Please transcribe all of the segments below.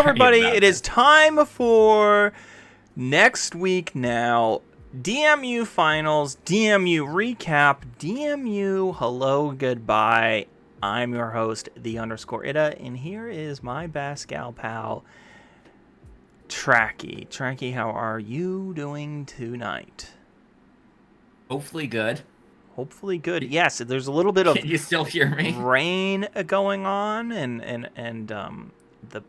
everybody. It is time for next week now. DMU finals, DMU recap, DMU hello, goodbye. I'm your host, _Ida, and here is my best gal pal, Trachy. Trachy, how are you doing tonight? Hopefully good. Hopefully good. Yes, there's a little bit of Can you still hear me? rain going on, and the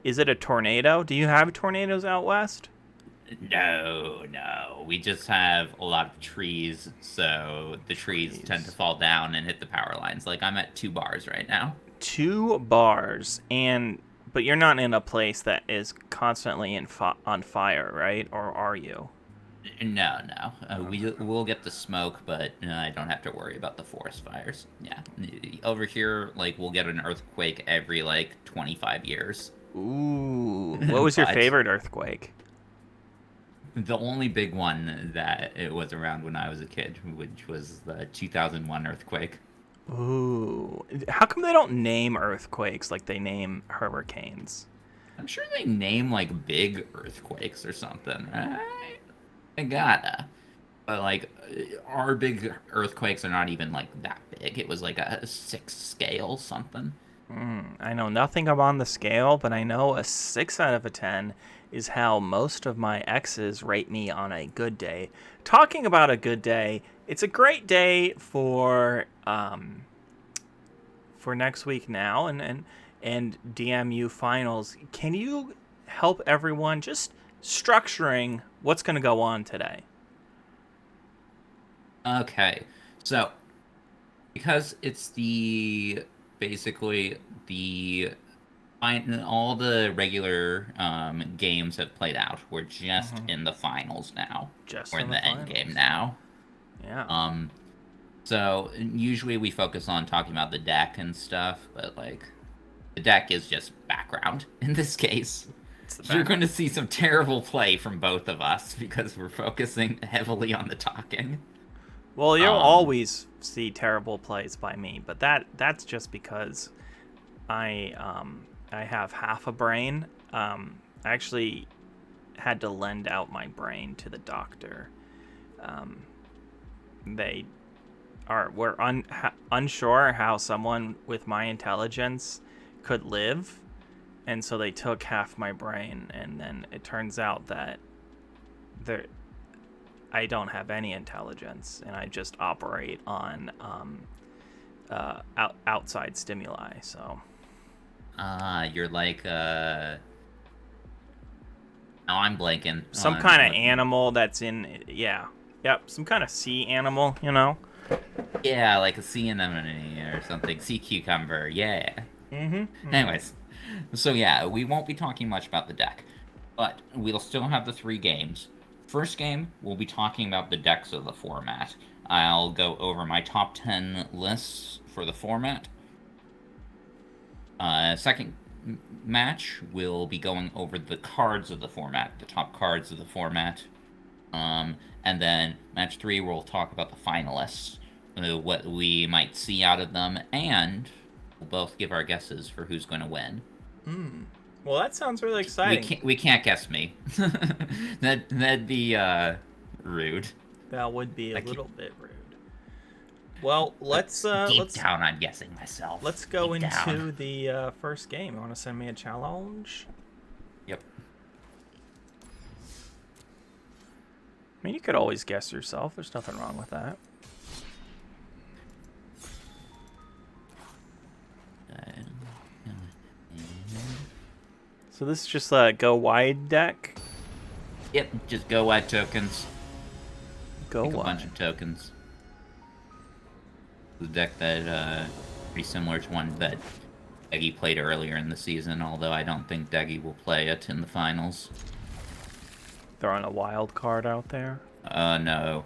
is it a tornado? Do you have tornadoes out west? No. We just have a lot of trees, so the trees tend to fall down and hit the power lines. Like, I'm at 2 bars right now. 2 bars, but you're not in a place that is constantly on fire, right? Or are you? No. We'll get the smoke, but I don't have to worry about the forest fires. Yeah. Over here, like, we'll get an earthquake every, 25 years. Ooh. What was your favorite earthquake? The only big one that it was around when I was a kid, which was the 2001 earthquake. Ooh. How come they don't name earthquakes like they name hurricanes? I'm sure they name, big earthquakes or something, right? They gotta. But, our big earthquakes are not even, that big. It was, a 6 scale something. I know nothing about the scale, but I know a 6 out of a 10 is how most of my exes rate me on a good day. Talking about a good day, it's a great day for next week now and DMU finals. Can you help everyone just structuring what's going to go on today? Okay, so because it's basically all the regular games have played out. We're just in the finals now. We're in the end game now. Yeah. So usually we focus on talking about the deck and stuff, but the deck is just background in this case. You're going to see some terrible play from both of us because we're focusing heavily on the talking. Well, you'll always see terrible plays by me, but that's just because I have half a brain. I actually had to lend out my brain to the doctor. We're unsure how someone with my intelligence could live, and so they took half my brain, and then it turns out that I don't have any intelligence, and I just operate on outside stimuli. So. You're now I'm blanking. Some kind of animal that's in, yeah. Yep, some kind of sea animal, you know? Yeah, like a sea anemone or something. Sea cucumber, yeah. Anyways, so yeah, we won't be talking much about the deck, but we'll still have the 3 games. First game, we'll be talking about the decks of the format. I'll go over my top 10 lists for the format. Second match, we'll be going over the cards of the format, the top cards of the format. And then match 3, we'll talk about the finalists, what we might see out of them, and we'll both give our guesses for who's going to win. Well, that sounds really exciting. We can't guess me. That'd be rude. That would be a little bit rude. Well, let's down on guessing myself. Let's go into the first game. You want to send me a challenge? Yep. I mean, you could always guess yourself. There's nothing wrong with that. So this is just a go wide deck? Yep, just go wide tokens. Go Pick wide. a bunch of tokens. The deck that pretty similar to one that Deggy played earlier in the season, although I don't think Deggy will play it in the finals. Throwing a wild card out there. Oh no,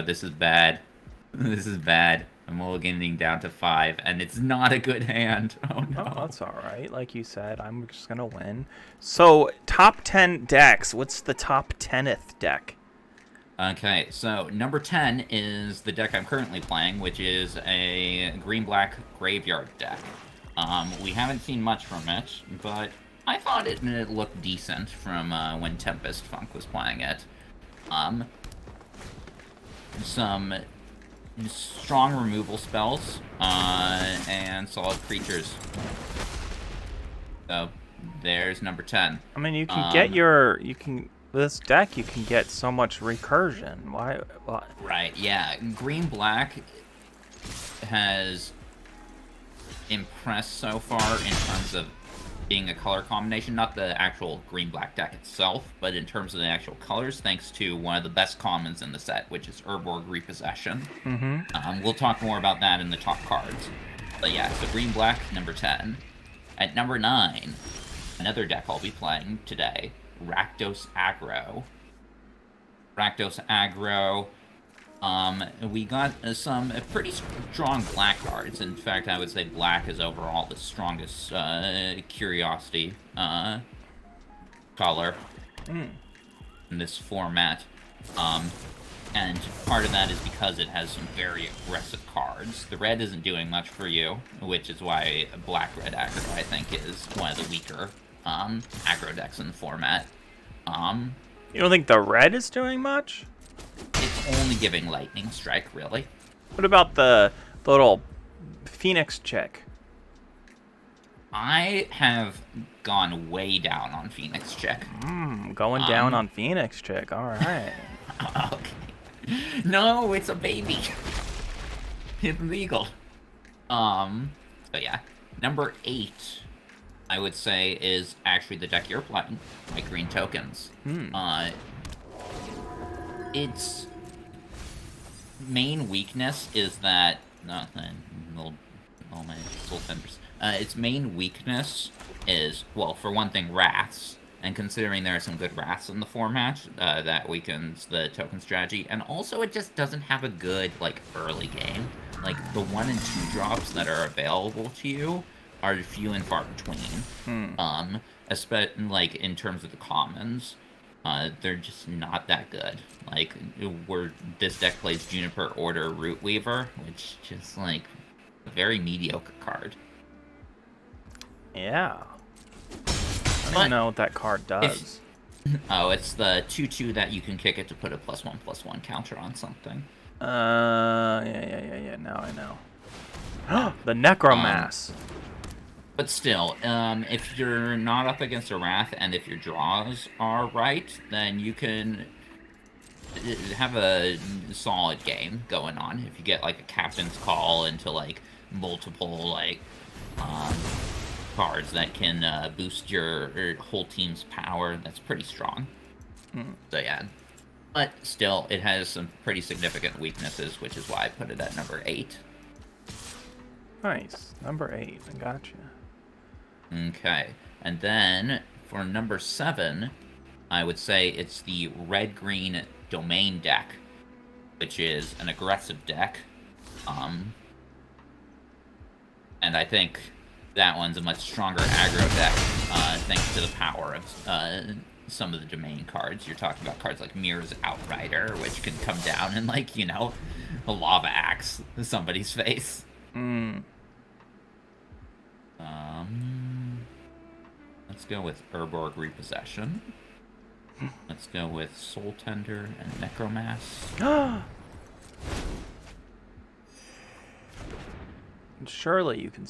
this is bad. This is bad. I'm mulliganing down to 5, and it's not a good hand. Oh no. Oh, that's alright. Like you said, I'm just gonna win. So, top 10 decks. What's the top 10th deck? Okay, so number 10 is the deck I'm currently playing, which is a green-black graveyard deck. We haven't seen much from it, but I thought it looked decent from when Tempest Funk was playing it. Some strong removal spells, and solid creatures. So, there's number 10. I mean, you can get your... This deck, you can get so much recursion. Why? Right, yeah. Green-black has impressed so far in terms of being a color combination. Not the actual green-black deck itself, but in terms of the actual colors, thanks to one of the best commons in the set, which is Urborg Repossession. We'll talk more about that in the top cards. But yeah, so green-black, number 10. At number 9, another deck I'll be playing today, Rakdos Aggro. Rakdos Aggro. We got some pretty strong black cards. In fact, I would say black is overall the strongest curiosity color in this format. And part of that is because it has some very aggressive cards. The red isn't doing much for you, which is why black-red aggro, I think, is one of the weaker aggro decks in the format. You don't think the red is doing much? It's only giving lightning strike, really. What about the little Phoenix chick? I have gone way down on Phoenix chick. Going down on Phoenix chick. All right. Okay. No, it's a baby. It's legal. So yeah. Number 8, I would say, is actually the deck you're playing, like green tokens. Its main weakness is that its main weakness is, well, for one thing, wraths. And considering there are some good wraths in the format, that weakens the token strategy. And also, it just doesn't have a good, like, early game. Like, the 1 and 2 drops that are available to you are few and far between. Especially, like, in terms of the commons, they're just not that good. Like, this deck plays Juniper Order Root Weaver, which is just, like, a very mediocre card. Yeah. I don't know what that card does. It's the 2/2 that you can kick it to put a +1/+1 counter on something. Yeah. Now I know. The Necromass. But still, if you're not up against a Wrath, and if your draws are right, then you can have a solid game going on. If you get, like, a Captain's Call into, like, multiple, like, cards that can boost your whole team's power, that's pretty strong. So yeah. But still, it has some pretty significant weaknesses, which is why I put it at number 8. Nice. Number 8. I gotcha. Okay. And then, for number 7, I would say it's the red-green domain deck, which is an aggressive deck. And I think that one's a much stronger aggro deck, thanks to the power of some of the domain cards. You're talking about cards like Mirror's Outrider, which can come down and, like, you know, a lava axe to somebody's face. Let's go with Urborg Repossession. Let's go with Soul Tender and Necromass. Surely you can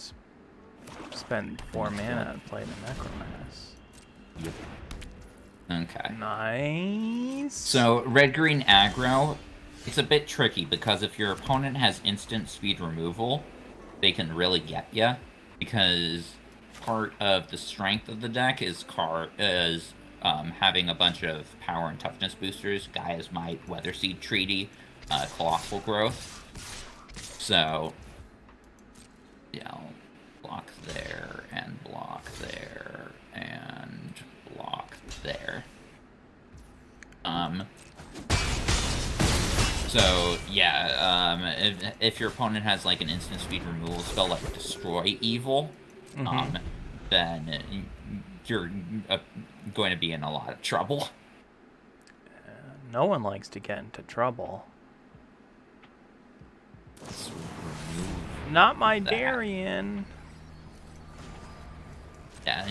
spend 4 mana and play the Necromass. Yep. Okay. Nice. So, red-green aggro, it's a bit tricky, because if your opponent has instant speed removal, they can really get ya, because part of the strength of the deck is having a bunch of power and toughness boosters, Gaia's Might, Weatherseed Treaty, Colossal Growth. So, yeah, block there, and block there, and block there. So, yeah, if your opponent has, like, an instant speed removal spell like Destroy Evil, then you're going to be in a lot of trouble. No one likes to get into trouble. Not my Darien. Yeah,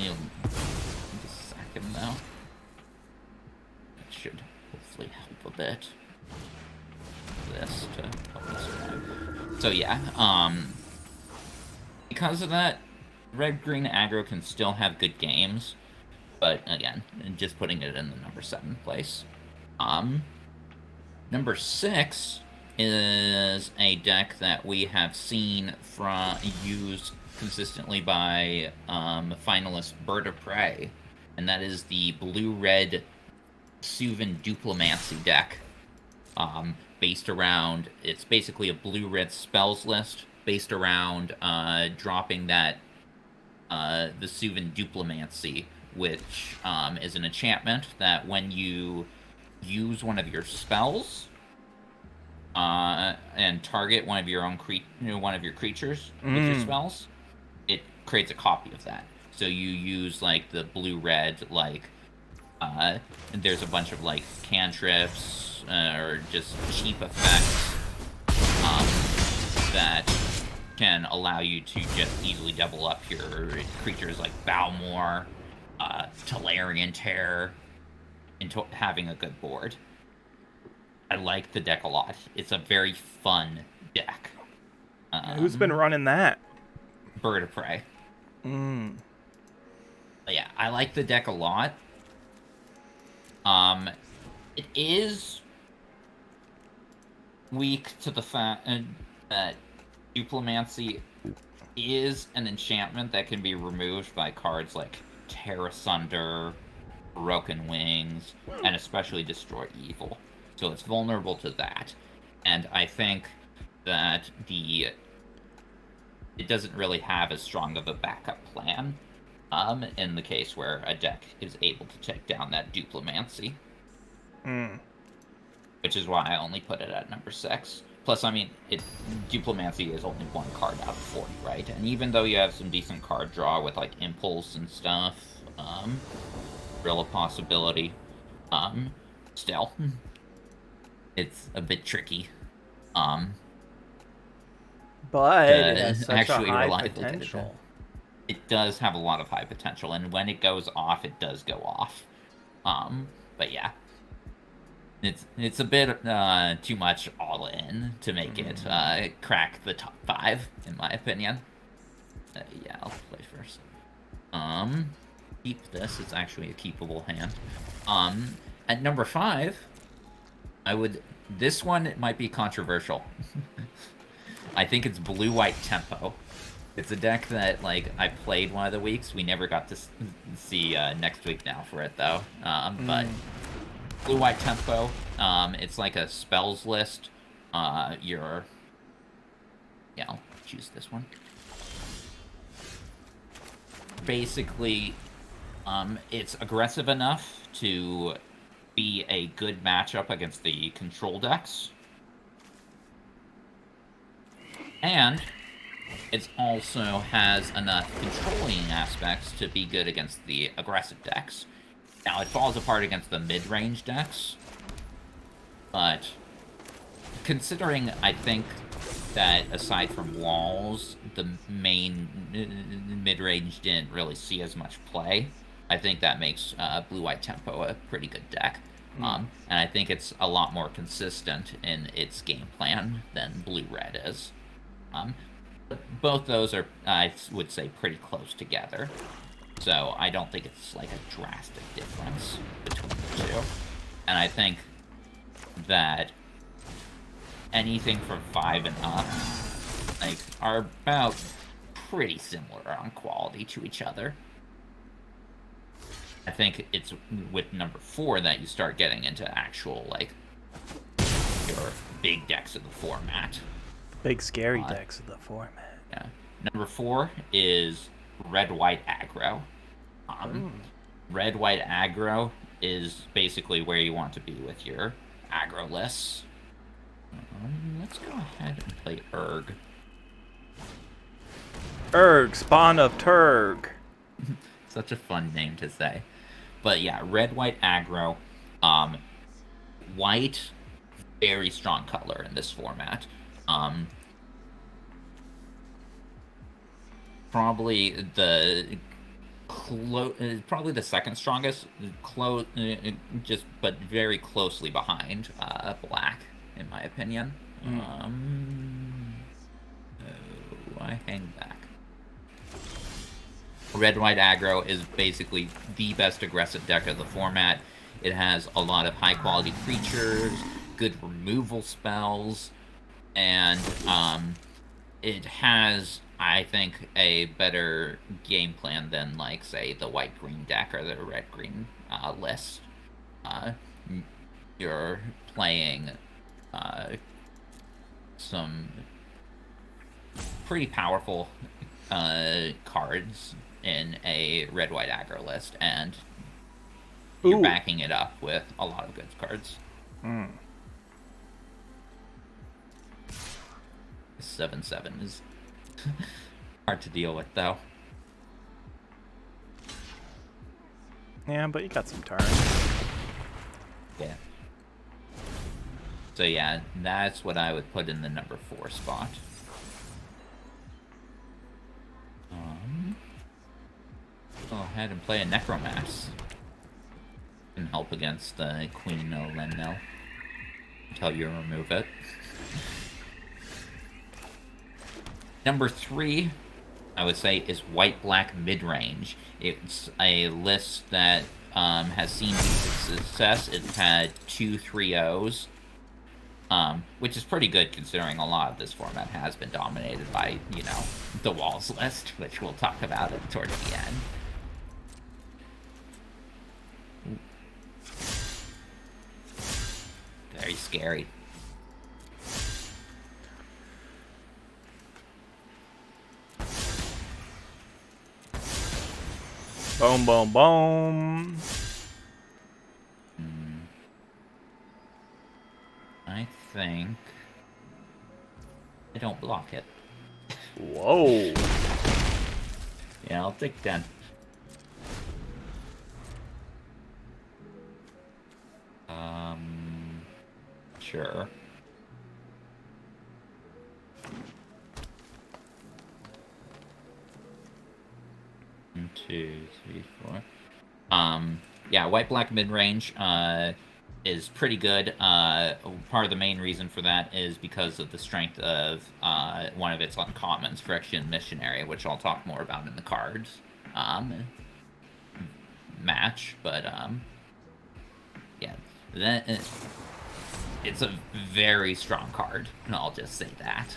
That should hopefully help a bit. This to help us survive. So yeah, because of that, red-green aggro can still have good games, but again, just putting it in the number 7 place. Number 6 is a deck that we have seen used consistently by finalist Bird of Prey, and that is the blue-red Suvan Duplimancy deck. Based around, it's basically a blue-red spells list based around dropping that the Suvan Duplimancy, which is an enchantment that when you use one of your spells and target one of your own one of your creatures with your spells, it creates a copy of that. So you use like the blue-red, like there's a bunch of like cantrips or just cheap effects that can allow you to just easily double up your creatures like Balmor, Talarian Terror, into having a good board. I like the deck a lot. It's a very fun deck. Who's been running that? Bird of Prey. But yeah, I like the deck a lot. It is weak to the fact that Duplimancy is an enchantment that can be removed by cards like Tear Asunder, Broken Wings, and especially Destroy Evil. So it's vulnerable to that. And I think that it doesn't really have as strong of a backup plan in the case where a deck is able to take down that Duplimancy. Which is why I only put it at number 6. Plus, I mean, Duplimancy is only one card out of 40, right? And even though you have some decent card draw with, like, Impulse and stuff, real a possibility, still, it's a bit tricky. But it has such actually a high reliably potential. It does have a lot of high potential, and when it goes off, it does go off. But yeah. It's a bit too much all in to make it crack the top 5, in my opinion. Yeah, I'll play first. Keep this. It's actually a keepable hand. At number 5, this one might be controversial. I think it's Blue-White Tempo. It's a deck that, like, I played one of the weeks. We never got to see next week now for it, though. But Blue-White Tempo, it's like a spells list. I'll choose this one. Basically, it's aggressive enough to be a good matchup against the control decks. And it also has enough controlling aspects to be good against the aggressive decks. Now, it falls apart against the mid-range decks, but considering, I think, that aside from walls, the main mid-range didn't really see as much play, I think that makes Blue-White Tempo a pretty good deck. And I think it's a lot more consistent in its game plan than Blue-Red is. But both those are, I would say, pretty close together. So I don't think it's like a drastic difference between the two. And I think that anything from 5 and up, like, are about pretty similar on quality to each other. I think it's with number 4 that you start getting into actual, like, your big decks of the format. Big scary decks of the format. Yeah. Number 4 is Red-White Aggro. Red-White Aggro is basically where you want to be with your aggro lists. Let's go ahead and play Urg. Urg, spawn of Turg. Such a fun name to say. But yeah, Red-White Aggro. White, very strong color in this format. Probably the probably the second strongest, but very closely behind black, in my opinion. I hang back. Red-white aggro is basically the best aggressive deck of the format. It has a lot of high-quality creatures, good removal spells, and it has, I think, a better game plan than, like, say, the white-green deck or the red-green list. You're playing some pretty powerful cards in a red-white aggro list, and you're backing it up with a lot of good cards. 7/7 is hard to deal with, though. Yeah, but you got some turns. Yeah. So yeah, that's what I would put in the number 4 spot. Go ahead and play a Necromass. Can help against the Queen No Len No until you remove it. Number 3, I would say, is white-black mid-range. It's a list that has seen success. It's had 2 3-0s, which is pretty good considering a lot of this format has been dominated by, you know, the Walls list, which we'll talk about it towards the end. Very scary. Boom, boom, boom. I think I don't block it. Whoa. Yeah, I'll take 10. Sure. 1, 2, 3, 4. Yeah, white-black mid-range is pretty good. Part of the main reason for that is because of the strength of one of its uncommons, Phyrexian Missionary, which I'll talk more about in the cards match. But yeah, that it's a very strong card, and I'll just say that.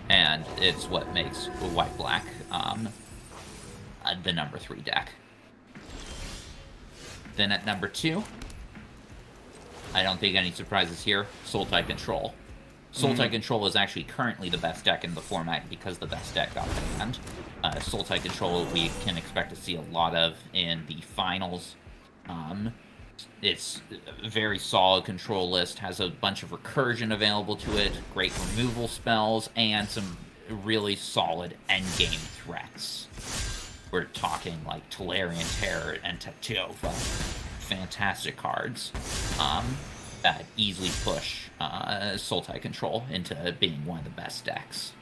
And it's what makes white-black the number 3 deck. Then at number 2, I don't think any surprises here, Sultan Control. Sultan Control is actually currently the best deck in the format because the best deck got banned. Sultan Control we can expect to see a lot of in the finals. It's a very solid control list, has a bunch of recursion available to it, great removal spells, and some really solid endgame threats. We're talking like Tolarian Terror and Tatova. Fantastic cards that easily push Sultai Control into being one of the best decks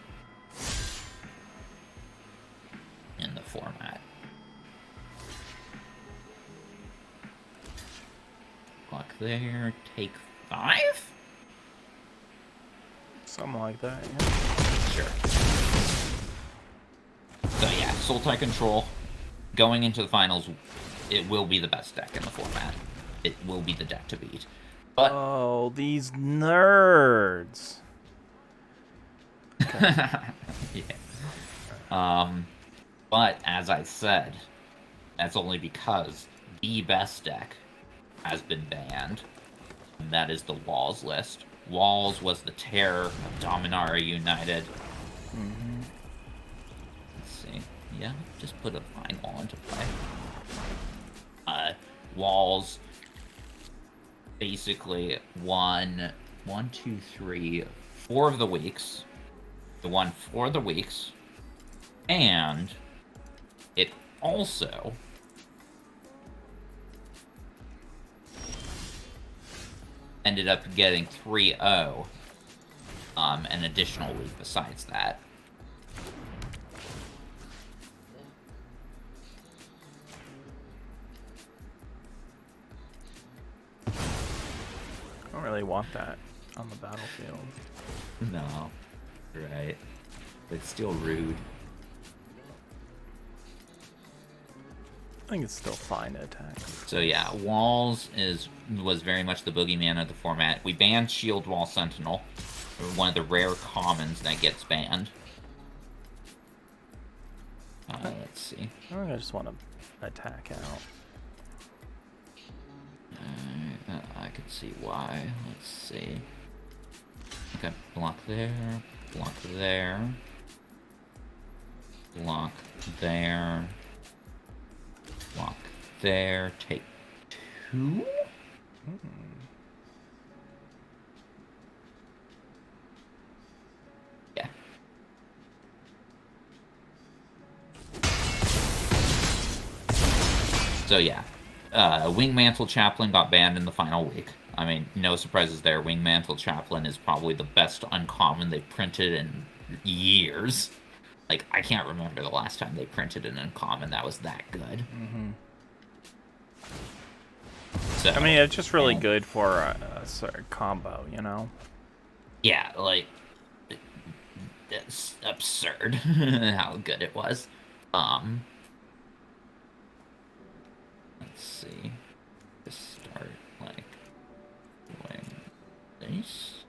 in the format. Block there, take 5? Something like that, yeah. Sure. So yeah, Sultai Control, going into the finals, it will be the best deck in the format. It will be the deck to beat. But oh, these nerds. Okay. yeah. But as I said, that's only because the best deck has been banned, and that is the Walls list. Walls was the terror of Dominaria United. Let's see. Yeah, just put a fine wall into play. Walls basically won 1, 2, 3, 4 of the weeks. It won 4 of the weeks, and it also ended up getting 3-0 an additional week besides that. I don't really want that on the battlefield. No, right. It's still rude. I think it's still fine to attack. So yeah, walls was very much the boogeyman of the format. We banned Shield Wall Sentinel, one of the rare commons that gets banned. Let's see. I think I just want to attack out. I can see why. Let's see. Okay, block there, block there, block there, block there, take 2? Yeah. So yeah, Wingmantle Chaplain got banned in the final week. I mean, no surprises there. Wingmantle Chaplain is probably the best uncommon they've printed in years. Like, I can't remember the last time they printed an uncommon that was that good. So, I mean, it's just really good for a sort of combo, you know? Yeah, like, it's absurd how good it was. Let's see. Just start, like, doing this.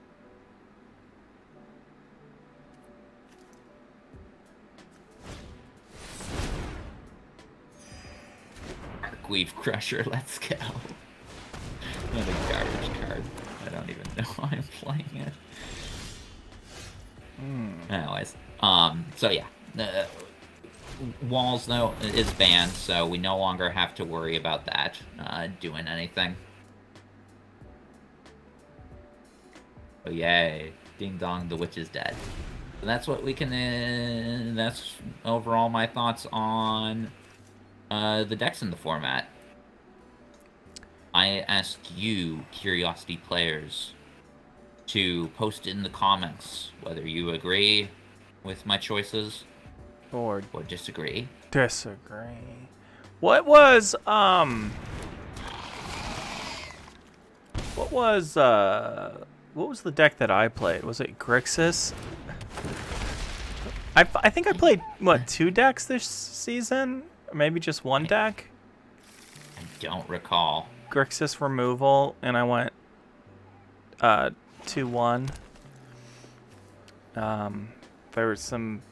Arcweave Crusher, let's go. What a garbage card. I don't even know why I'm playing it. Anyways, so yeah. Walls, though, is banned, so we no longer have to worry about that doing anything. Oh, yay. Ding dong, the witch is dead. So that's what we can... that's overall my thoughts on the decks in the format. I ask you, Curiosity players, to post in the comments whether you agree with my choices or disagree. Disagree. What was the deck that I played? Was it Grixis? I think I played, what, 2 decks this season? Or maybe just 1 deck? I don't recall. Grixis removal, and I went 2-1. There were some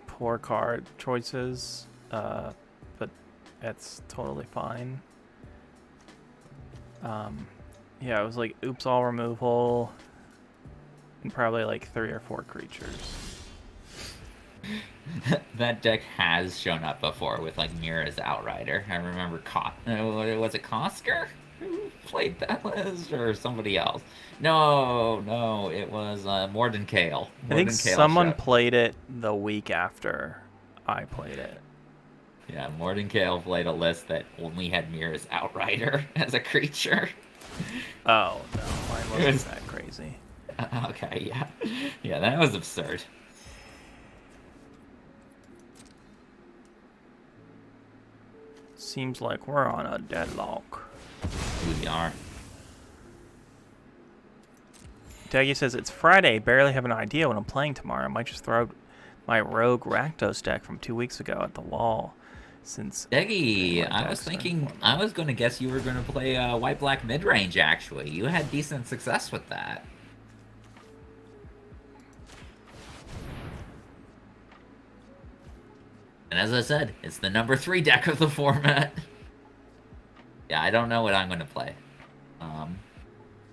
poor card choices, but that's totally fine. Yeah, it was like oops all removal, and probably like 3 or 4 creatures. That deck has shown up before with like Mira's Outrider. I remember was it Kosker who played that list, or somebody else? No, it was Mordenkail. I think someone played it the week after I played it. Yeah, Mordenkail played a list that only had Mira's Outrider as a creature. Oh no, mine wasn't that crazy. Okay, yeah, that was absurd. Seems like we're on a deadlock. We are. Daggy says, it's Friday, barely have an idea what I'm playing tomorrow. I might just throw my Rogue Rakdos deck from 2 weeks ago at the wall. Since Daggy, I was thinking, I was going to guess you were going to play white-black mid-range, actually. You had decent success with that. And as I said, it's the number 3 deck of the format. Yeah, I don't know what I'm going to play. Oh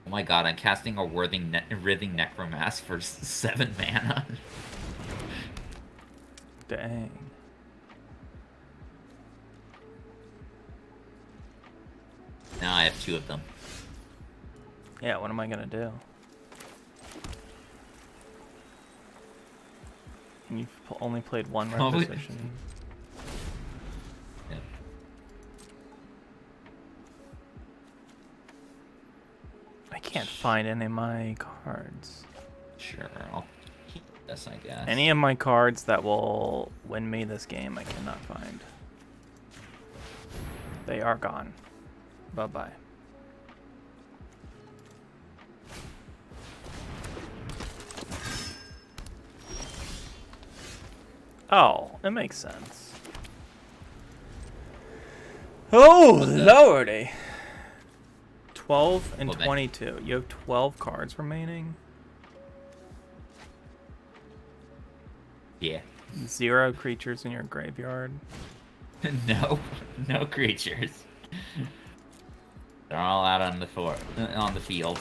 my god, I'm casting a Writhing Necromass for 7 mana. Dang. Now I have 2 of them. Yeah, what am I going to do? And you've only played 1 requisition. Yeah. I can't find any of my cards. Sure, I'll keep this, I guess. Any of my cards that will win me this game, I cannot find. They are gone. Bye-bye. Oh, it makes sense. Oh, lordy. 12 and 22. You have 12 cards remaining? Yeah. 0 creatures in your graveyard? No. No creatures. They're all out on the field.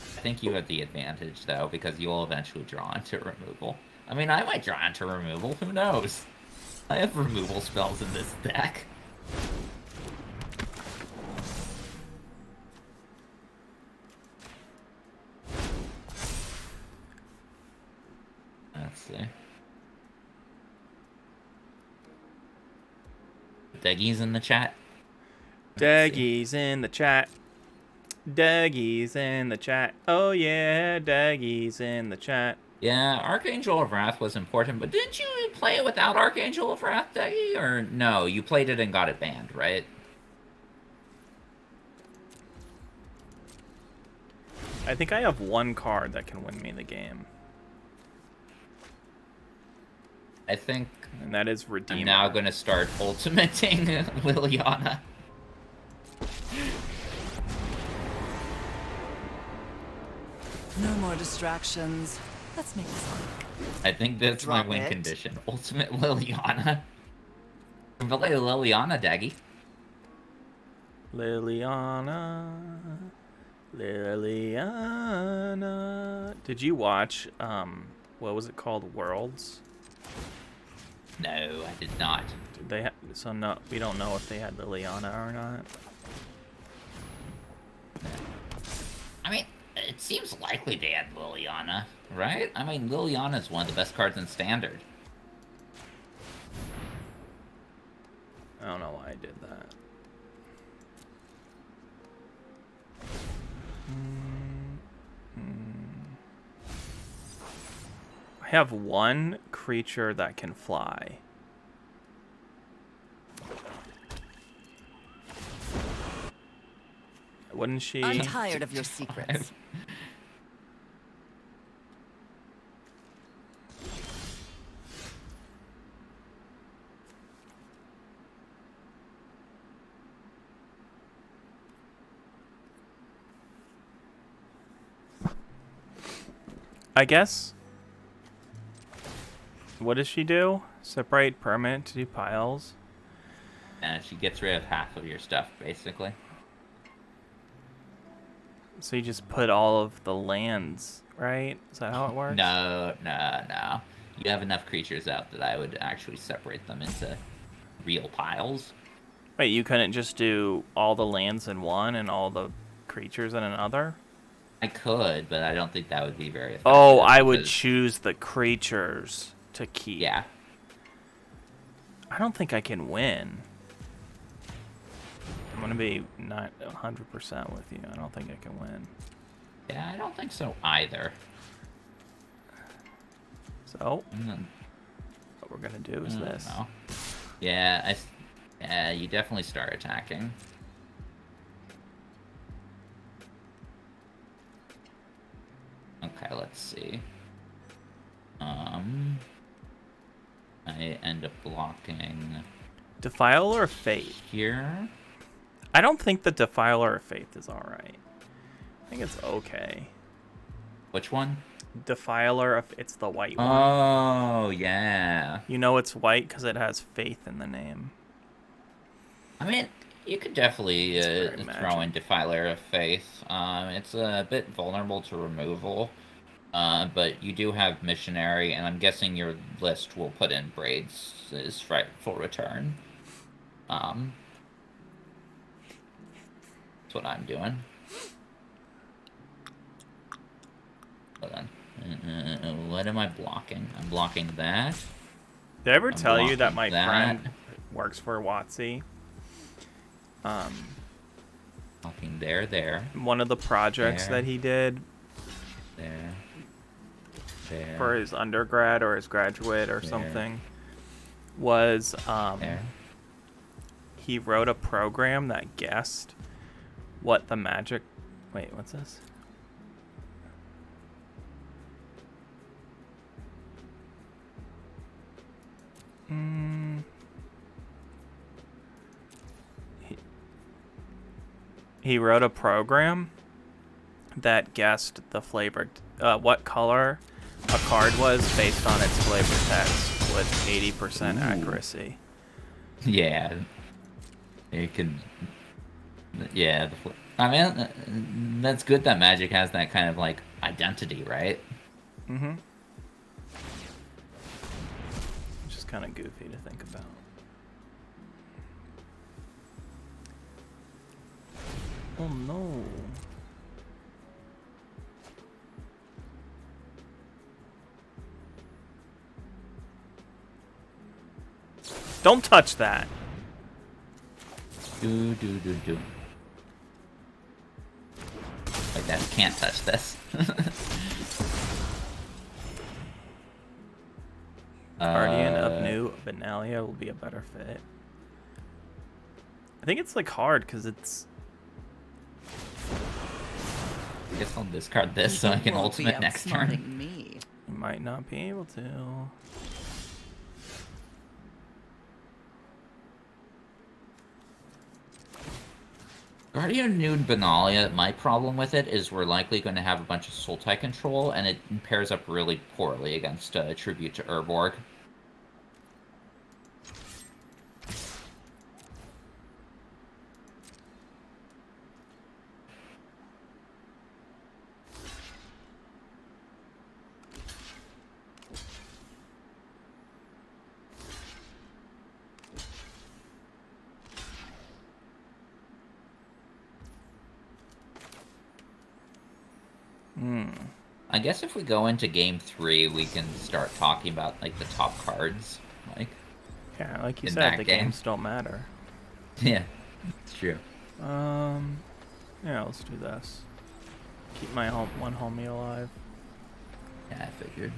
I think you have the advantage, though, because you'll eventually draw into removal. I mean, I might draw into removal. Who knows? I have removal spells in this deck. Let's see. Deggy's in the chat. Deggy's in the chat. Deggy's in the chat. Oh yeah, Deggy's in the chat. Yeah, Archangel of Wrath was important, but didn't you play it without Archangel of Wrath, Deggy? Or no, you played it and got it banned, right? I think I have one card that can win me the game. I think... And that is Redeemer. I'm now going to start ultimating Liliana. No more distractions. Let's make this work. I think that's Drop my win it. condition. Ultimate Liliana. Play Liliana, Daggy. Liliana. Liliana. Did you watch, what was it called? Worlds? No, I did not. Did they so no, we don't know if they had Liliana or not. I mean, it seems likely they had Liliana, right? I mean, Liliana is one of the best cards in Standard. I don't know why I did that. I have one creature that can fly. Wouldn't she? I'm tired of your secrets. I guess. What does she do? Separate permanent to do piles. And she gets rid of half of your stuff, basically. So you just put all of the lands, right? Is that how it works? No. You have enough creatures out that I would actually separate them into real piles. Wait, you couldn't just do all the lands in one and all the creatures in another? I could, but I don't think that would be very effective. Oh, I would because- choose the creatures to keep. Yeah. I don't think I can win. I'm going to be not 100% with you. I don't think I can win. Yeah, I don't think so either. So, what we're going to do is this. No. Yeah, you definitely start attacking. Okay, let's see. I end up blocking Defiler of Faith. here. I don't think the Defiler of Faith is alright. I think it's okay. Which one? Defiler of... It's the white one. Oh, yeah. You know it's white because it has faith in the name. I mean, you could definitely very throw in Defiler of Faith. It's a bit vulnerable to removal, but you do have Missionary, and I'm guessing your list will put in Braids' rightful return. That's what I'm doing. Hold on. What am I blocking? I'm blocking that. Did I ever I'm tell you that blocking my friend works for WotC. Fucking there. One of the projects that he did There. for his undergrad or his graduate or something was he wrote a program that guessed what the magic... Wait, what's this? He wrote a program that guessed the flavored... what color a card was based on its flavor text with 80% accuracy. Yeah. It could... Yeah. I mean, that's good that Magic has that kind of, like, identity, right? Mm-hmm. Which is kind of goofy to think about. Oh, no. Don't touch that. Do. Like that, can't touch this. Guardian of New Benalia will be a better fit. I think it's like hard because it's... I guess I'll discard this so I can ultimate next turn. Me. You might not be able to. Guardian of New Benalia, my problem with it is we're likely going to have a bunch of Sultai control, and it pairs up really poorly against Tribute to Urborg. I guess if we go into game 3, we can start talking about, like, the top cards, like... Yeah, like you said, the games don't matter. Yeah, it's true. Yeah, let's do this. Keep my one homie alive. Yeah, I figured.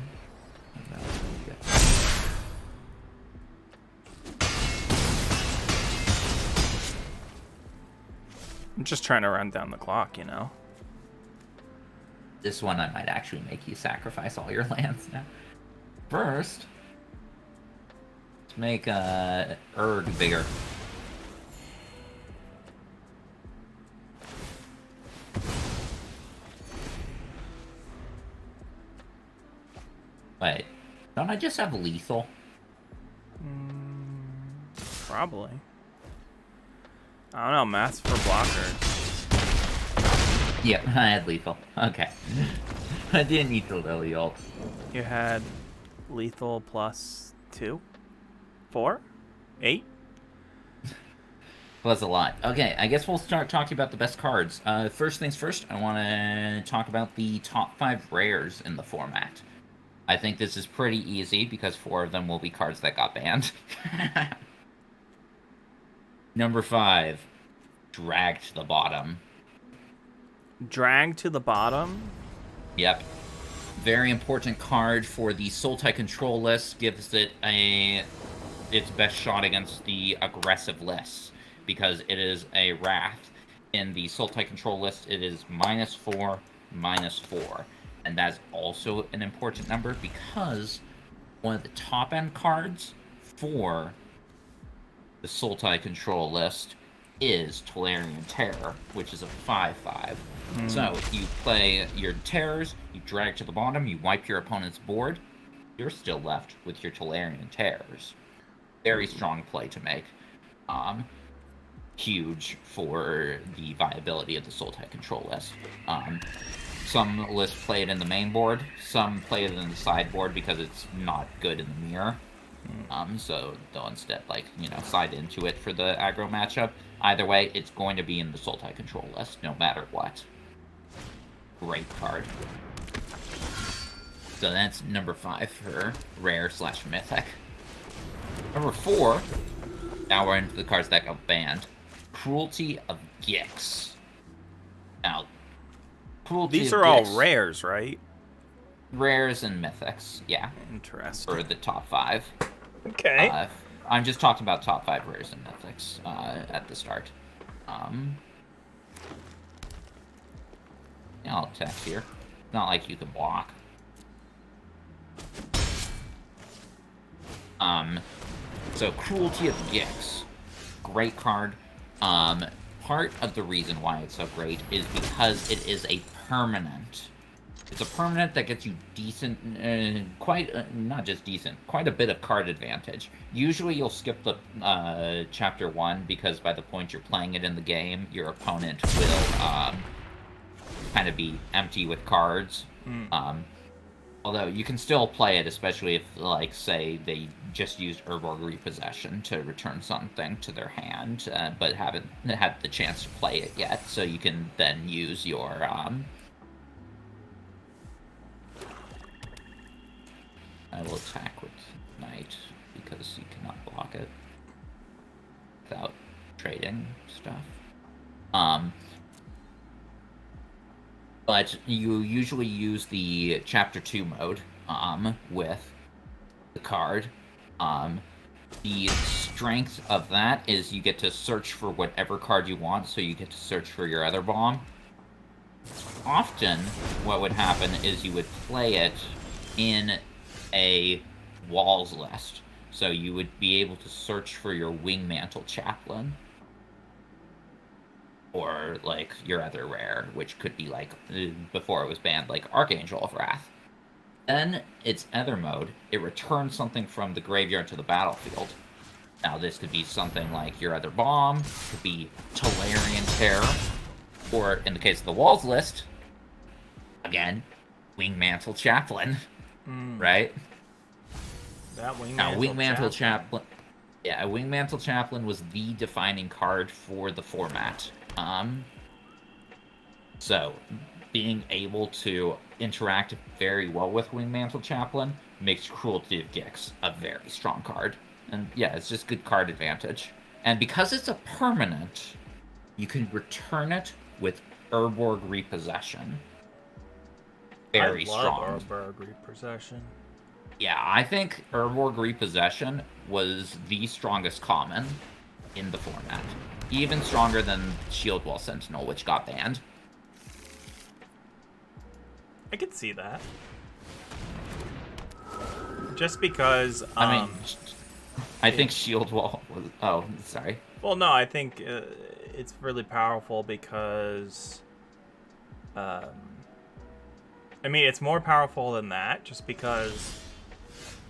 I'm just trying to run down the clock, you know? This one I might actually make you sacrifice all your lands now. First, let's make Urg bigger. Wait, don't I just have lethal? Probably. I don't know, math's for blockers. Yep, I had lethal. Okay. I didn't need the Lily ult. You had lethal plus 2? 4? 8? Was a lot. Okay, I guess we'll start talking about the best cards. First things first, I want to talk about the top 5 rares in the format. I think this is pretty easy because 4 of them will be cards that got banned. Number 5, Drag to the Bottom. Drag to the bottom? Yep. Very important card for the Sultai control list. Gives it its best shot against the aggressive lists because it is a Wrath. In the Sultai control list, it is -4, -4. And that's also an important number because one of the top end cards for the Sultai control list is Tolarian Terror, which is a 5/5. So you play your terrors, you drag to the bottom, you wipe your opponent's board, you're still left with your Tolarian Terrors. Very strong play to make. Huge for the viability of the Sultai control list. Some lists play it in the main board, some play it in the sideboard because it's not good in the mirror. So they'll instead, like, you know, side into it for the aggro matchup. Either way, it's going to be in the Sultai control list, no matter what. Great card. So that's number 5 for rare/mythic. Number 4, Now we're into the cards that got banned. Cruelty of Gix. Now, Cruelty These of are all Gix, rares, right? rares and mythics, yeah, Interesting. for the top 5. Okay. I'm just talking about top 5 rares and mythics at the start. Yeah, I'll attack here. Not like you can block. So Cruelty of Gix, great card. Part of the reason why it's so great is because it is a permanent. It's a permanent that gets you decent, not just decent, quite a bit of card advantage. Usually you'll skip the chapter 1 because by the point you're playing it in the game, your opponent will kind of be empty with cards. Although you can still play it, especially if, like, say, they just used Urborg Repossession to return something to their hand, but haven't had the chance to play it yet, so you can then use your, I will attack with Knight, because you cannot block it without trading stuff. But you usually use the Chapter 2 mode with the card. The strength of that is you get to search for whatever card you want, so you get to search for your other bomb. Often, what would happen is you would play it in a walls list. So you would be able to search for your Wingmantle Chaplain. Or, like, your other rare, which could be, like, before it was banned, like Archangel of Wrath. Then, its other mode, it returns something from the graveyard to the battlefield. Now, this could be something like your other bomb, could be Tolarian Terror, or, in the case of the Walls list, again, Wingmantle Chaplain, right? That Wingmantle, now, Wingmantle Chaplain... Yeah, Wingmantle Chaplain was the defining card for the format. So, being able to interact very well with Wingmantle Chaplain makes Cruelty of Gix a very strong card. And yeah, it's just good card advantage. And because it's a permanent, you can return it with Urborg Repossession. Very strong. I love Urborg Repossession. Yeah, I think Urborg Repossession was the strongest common in the format. Even stronger than Shieldwall Sentinel, which got banned. I could see that. Just because, I mean, I think Shieldwall was... Oh, sorry. Well, no, I think it's really powerful because... I mean, it's more powerful than that, just because...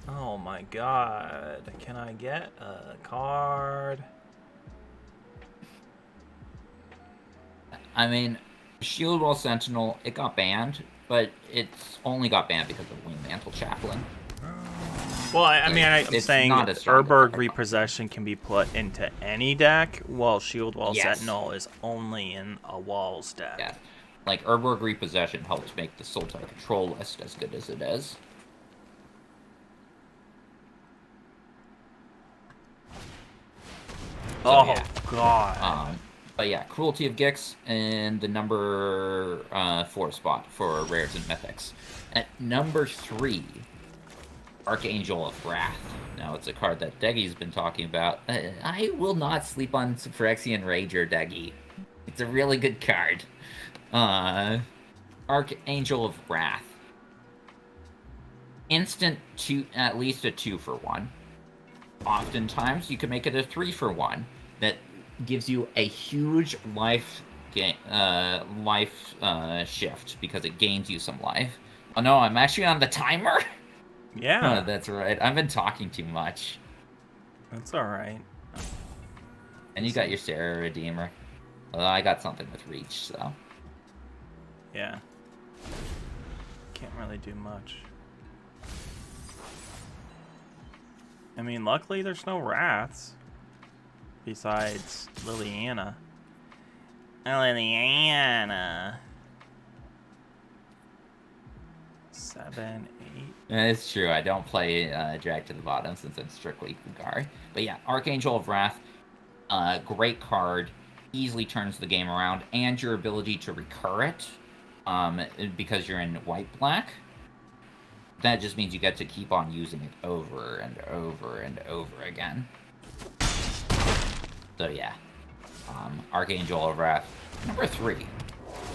Oh my god. Can I get a card? I mean, Shieldwall Sentinel, it got banned, but it's only got banned because of Wingmantle Chaplain. Well, I'm saying Urborg Urborg Repossession can be put into any deck, while Shieldwall Yes. Sentinel is only in a Walls deck. Yeah. Like, Urborg Repossession helped make the Sultan control list as good as it is. So, Oh, yeah. God. But yeah, Cruelty of Gix in the number 4 spot for rares and mythics. At number 3, Archangel of Wrath. Now, it's a card that Deggy's been talking about. I will not sleep on Phyrexian Rager, Deggy. It's a really good card. Archangel of Wrath. Instant at least a 2-for-1. Oftentimes, you can make it a 3-for-1. That gives you a huge life shift because it gains you some life. Oh no, I'm actually on the timer? Yeah. Oh, that's right. I've been talking too much. That's alright. And you got your Sarah Redeemer. Although I got something with Reach, so... Yeah. Can't really do much. I mean, luckily there's no Wraths. Besides Liliana. Liliana. 7, 8. It's true. I don't play Drag to the Bottom since I'm strictly Kugari. But yeah, Archangel of Wrath, great card. Easily turns the game around, and your ability to recur it, because you're in white-black. That just means you get to keep on using it over and over and over again. So yeah, Archangel of Wrath, number 3.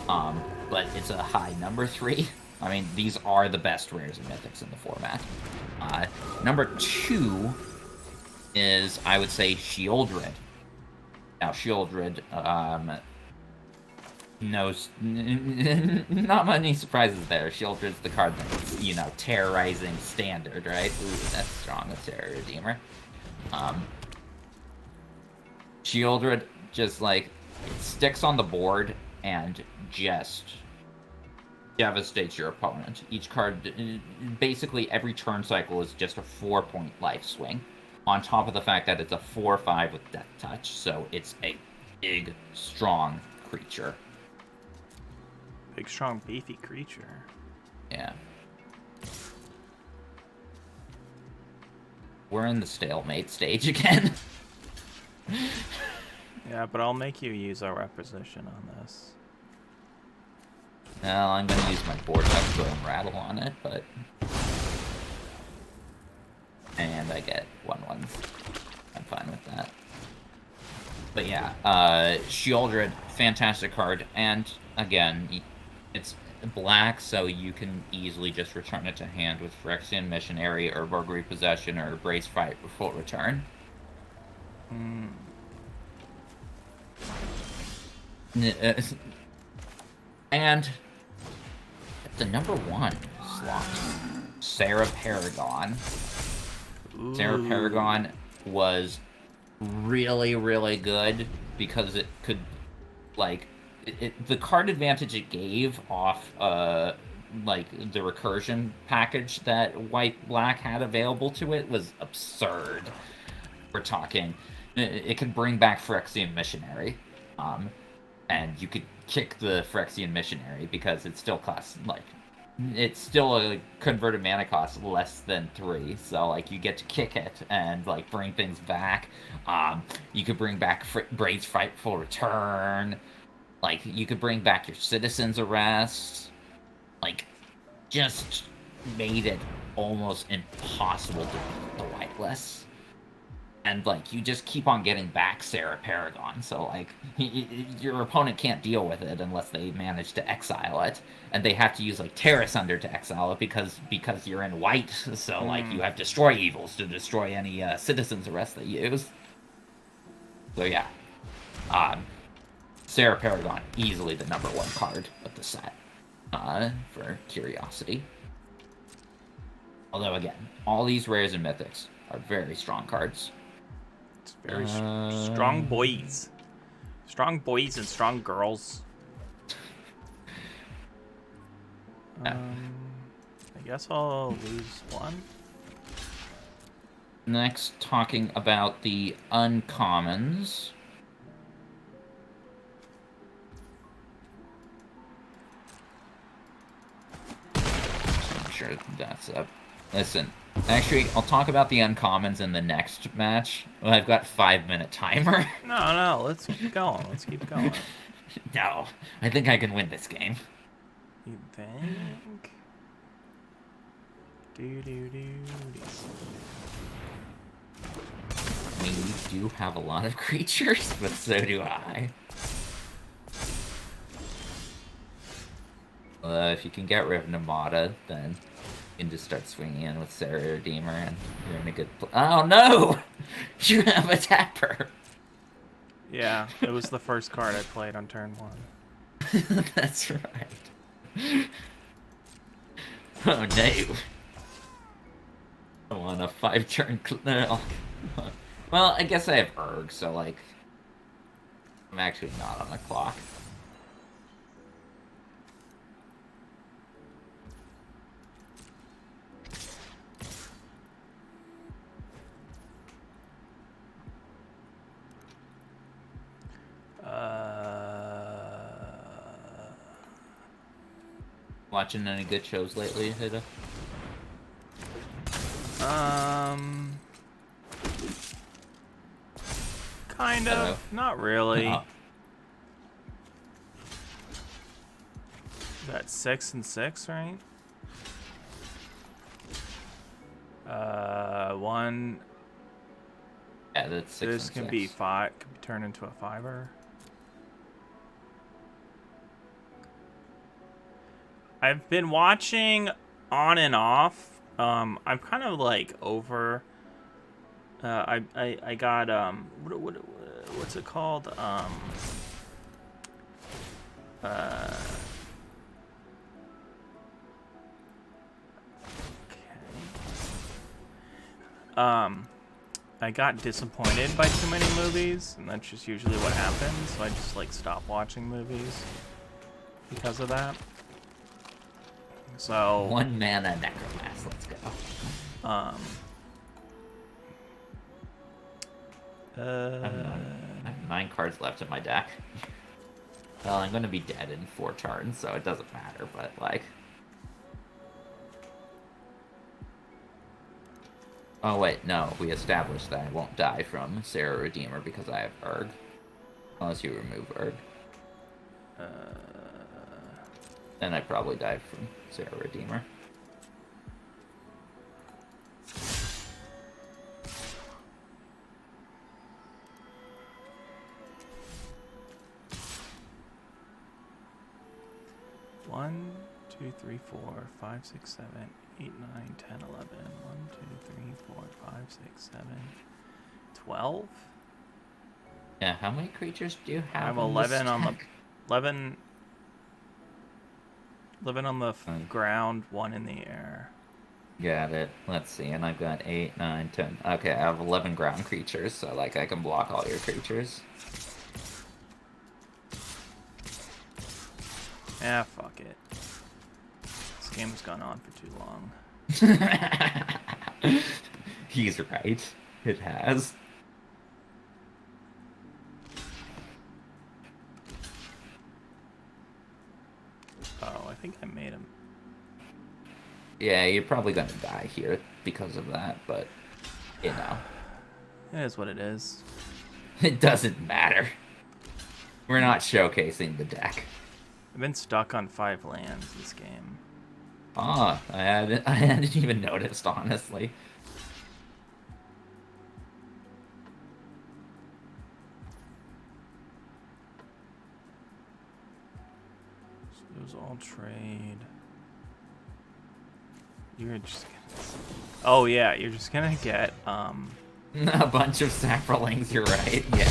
But it's a high number 3. I mean, these are the best rares and mythics in the format. Number 2 is, I would say, Shieldred. Now, Shieldred, not many surprises there. Shieldred's the card that's, you know, terrorizing standard, right? Ooh, that's strong with Terror Redeemer. Shieldred just, like, it sticks on the board and just devastates your opponent. Each card, basically every turn cycle is just a 4-point life swing, on top of the fact that it's a 4/5 with Death Touch, so it's a big, strong creature. Big, strong, beefy creature. Yeah. We're in the stalemate stage again. Yeah, but I'll make you use our reposition on this. Well, I'm gonna use my board up to and rattle on it, but... And I get 1/1. I'm fine with that. But yeah, Shieldred, fantastic card, and again, it's black, so you can easily just return it to hand with Phyrexian Missionary, or Rogue Repossession, or Brace Fight for full return. And the number 1 slot, Sarah Paragon. Ooh. Sarah Paragon was really, really good because it could, like, the card advantage it gave off, like, the recursion package that White-Black had available to it was absurd. We're talking, it could bring back Phyrexian Missionary, and you could kick the Phyrexian Missionary because it still costs, like, it's still a converted mana cost less than 3, so, like, you get to kick it and, like, bring things back. You could bring back Brace Fight for return. Like, you could bring back your Citizen's Arrest. Like, just made it almost impossible to beat the whitelist. And, like, you just keep on getting back Sarah Paragon, so, like, your opponent can't deal with it unless they manage to exile it. And they have to use, like, Terra Sunder to exile it because you're in white, so, like, you have Destroy Evils to destroy any Citizen's Arrest they use. So, yeah. Sarah Paragon, easily the number 1 card of the set, for curiosity. Although, again, all these rares and mythics are very strong cards. It's very strong boys. Strong boys and strong girls. Yeah. I guess I'll lose 1. Next, talking about the uncommons. I'm sure that's up. Listen, actually, I'll talk about the uncommons in the next match. Well, I've got 5-minute timer. No, let's keep going. Let's keep going. No, I think I can win this game. You think? Do. I mean, we do have a lot of creatures, but so do I. If you can get rid of Namada, then you can just start swinging in with Sarah Redeemer, and you're in a good Oh, no! You have a Tapper! Yeah, it was the first card I played on turn 1. That's right. Oh, no. I want a 5-turn... Well, I guess I have Urg, so, like... I'm actually not on the clock. Uh, Watching any good shows lately, Hida? Kind of. Not really. Oh. That's 6 and 6, right? One. Yeah, that's 6 This and can 6. be 5. Can be turned into a 5-er. I've been watching on and off. I'm kind of like over. I got what's it called? I got disappointed by too many movies, and that's just usually what happens. So I just like stop watching movies because of that. So 1 mana necromass. Let's go. I I have 9 cards left in my deck. Well, I'm gonna be dead in 4 turns, so it doesn't matter. But like. Oh wait, no. We established that I won't die from Sarah Redeemer because I have Urg. Unless you remove Urg. Then I probably died from Sarah Redeemer. One, 2, 3, 4, 5, 6, 7, 8, 9, 10, 11. 1, 2, 3, 4, 5, 6, 7, 12. Yeah, how many creatures do you have? I have in this 11 on the deck? 11 on the ground, 1 in the air. Got it. Let's see, and I've got 8, 9, 10. Okay, I have 11 ground creatures, so like I can block all your creatures. Ah, fuck it. This game's gone on for too long. He's right. It has. Oh, I think I made him. Yeah, you're probably gonna die here because of that, but you know. It is what it is. It doesn't matter. We're not showcasing the deck. I've been stuck on 5 lands this game. Ah, I hadn't even noticed, honestly. So those all trade. You're just gonna... Oh yeah, you're just gonna get A bunch of saprolings, you're right, yeah.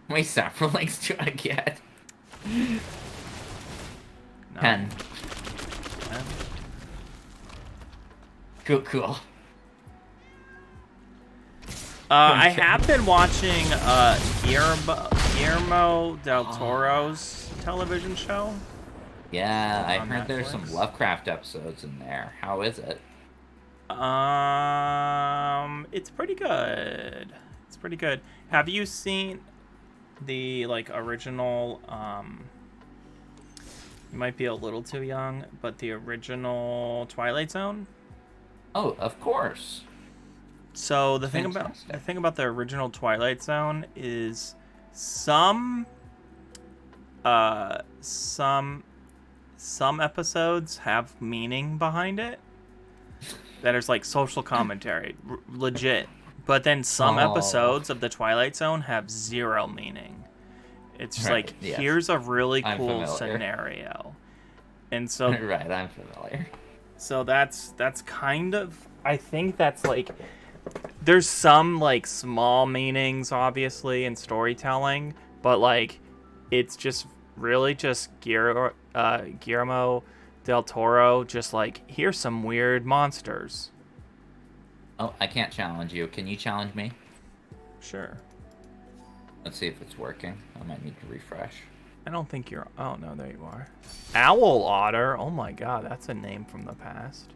How many saprolings do I get? 10. 10. Cool. I have been watching Guillermo del Toro's television show. Yeah, I On heard there's some Netflix. Lovecraft episodes in there. How is it? It's pretty good. It's pretty good. Have you seen the like original? You might be a little too young, but the original Twilight Zone. Oh, of course. So the Fantastic. thing about the original Twilight Zone is some episodes have meaning behind it. That is like social commentary, legit. But then some Oh. episodes of the Twilight Zone have 0 meaning. It's just Right, like, yes. here's a really I'm cool familiar. scenario. And so Right, I'm familiar. so that's kind of, I think that's like, there's some like small meanings obviously in storytelling, but like it's just really just Guillermo del Toro just like, here's some weird monsters. Oh, I can't challenge you. Can you challenge me? Sure. Let's see if it's working. I might need to refresh. I don't think you're, oh no, there you are. Owl Otter, oh my god, that's a name from the past.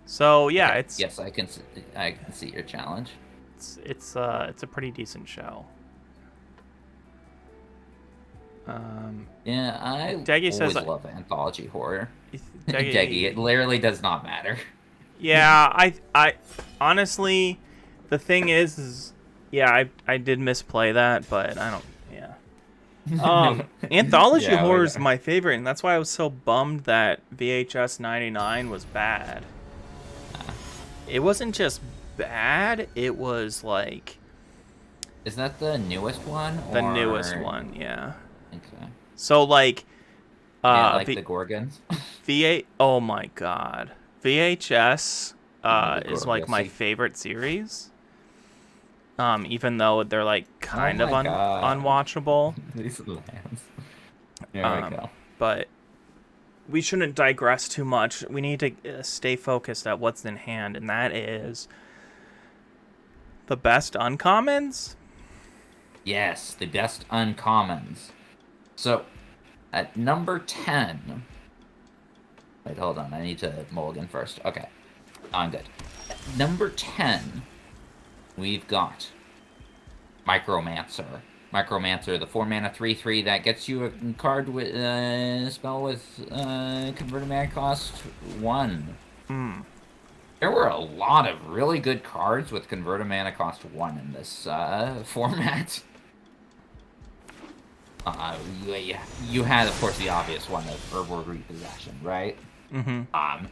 So yeah, Okay, it's yes, I can see your challenge. it's a pretty decent show. Yeah, I Deggy says always love anthology horror. Deggy, Deggy, it literally does not matter. Yeah, I honestly, the thing is yeah, I did misplay that, but I don't. Yeah. Anthology Yeah, horror is whatever. my favorite, and that's why I was so bummed that VHS 99 was bad. It wasn't just bad; it was like Is that the newest one? the Or... newest one. Yeah. Okay. So like, Yeah, like v- the Gorgons. V8. Oh my god, VHS The is like my Gorgosi. favorite series. Even though they're like kind of my God. unwatchable. These lambs. There we go. But we shouldn't digress too much. We need to stay focused at what's in hand, and that is the best uncommons. Yes, the best uncommons. So, at number 10... Wait, hold on. I need to mulligan first. Okay. I'm good. At number 10, we've got Micromancer. Micromancer, the 4-mana 3/3 that gets you a card with spell with converted mana cost 1. There were a lot of really good cards with converted mana cost 1 in this format. You had, of course, the obvious one of Herbal Repossession, right? Mm-hmm.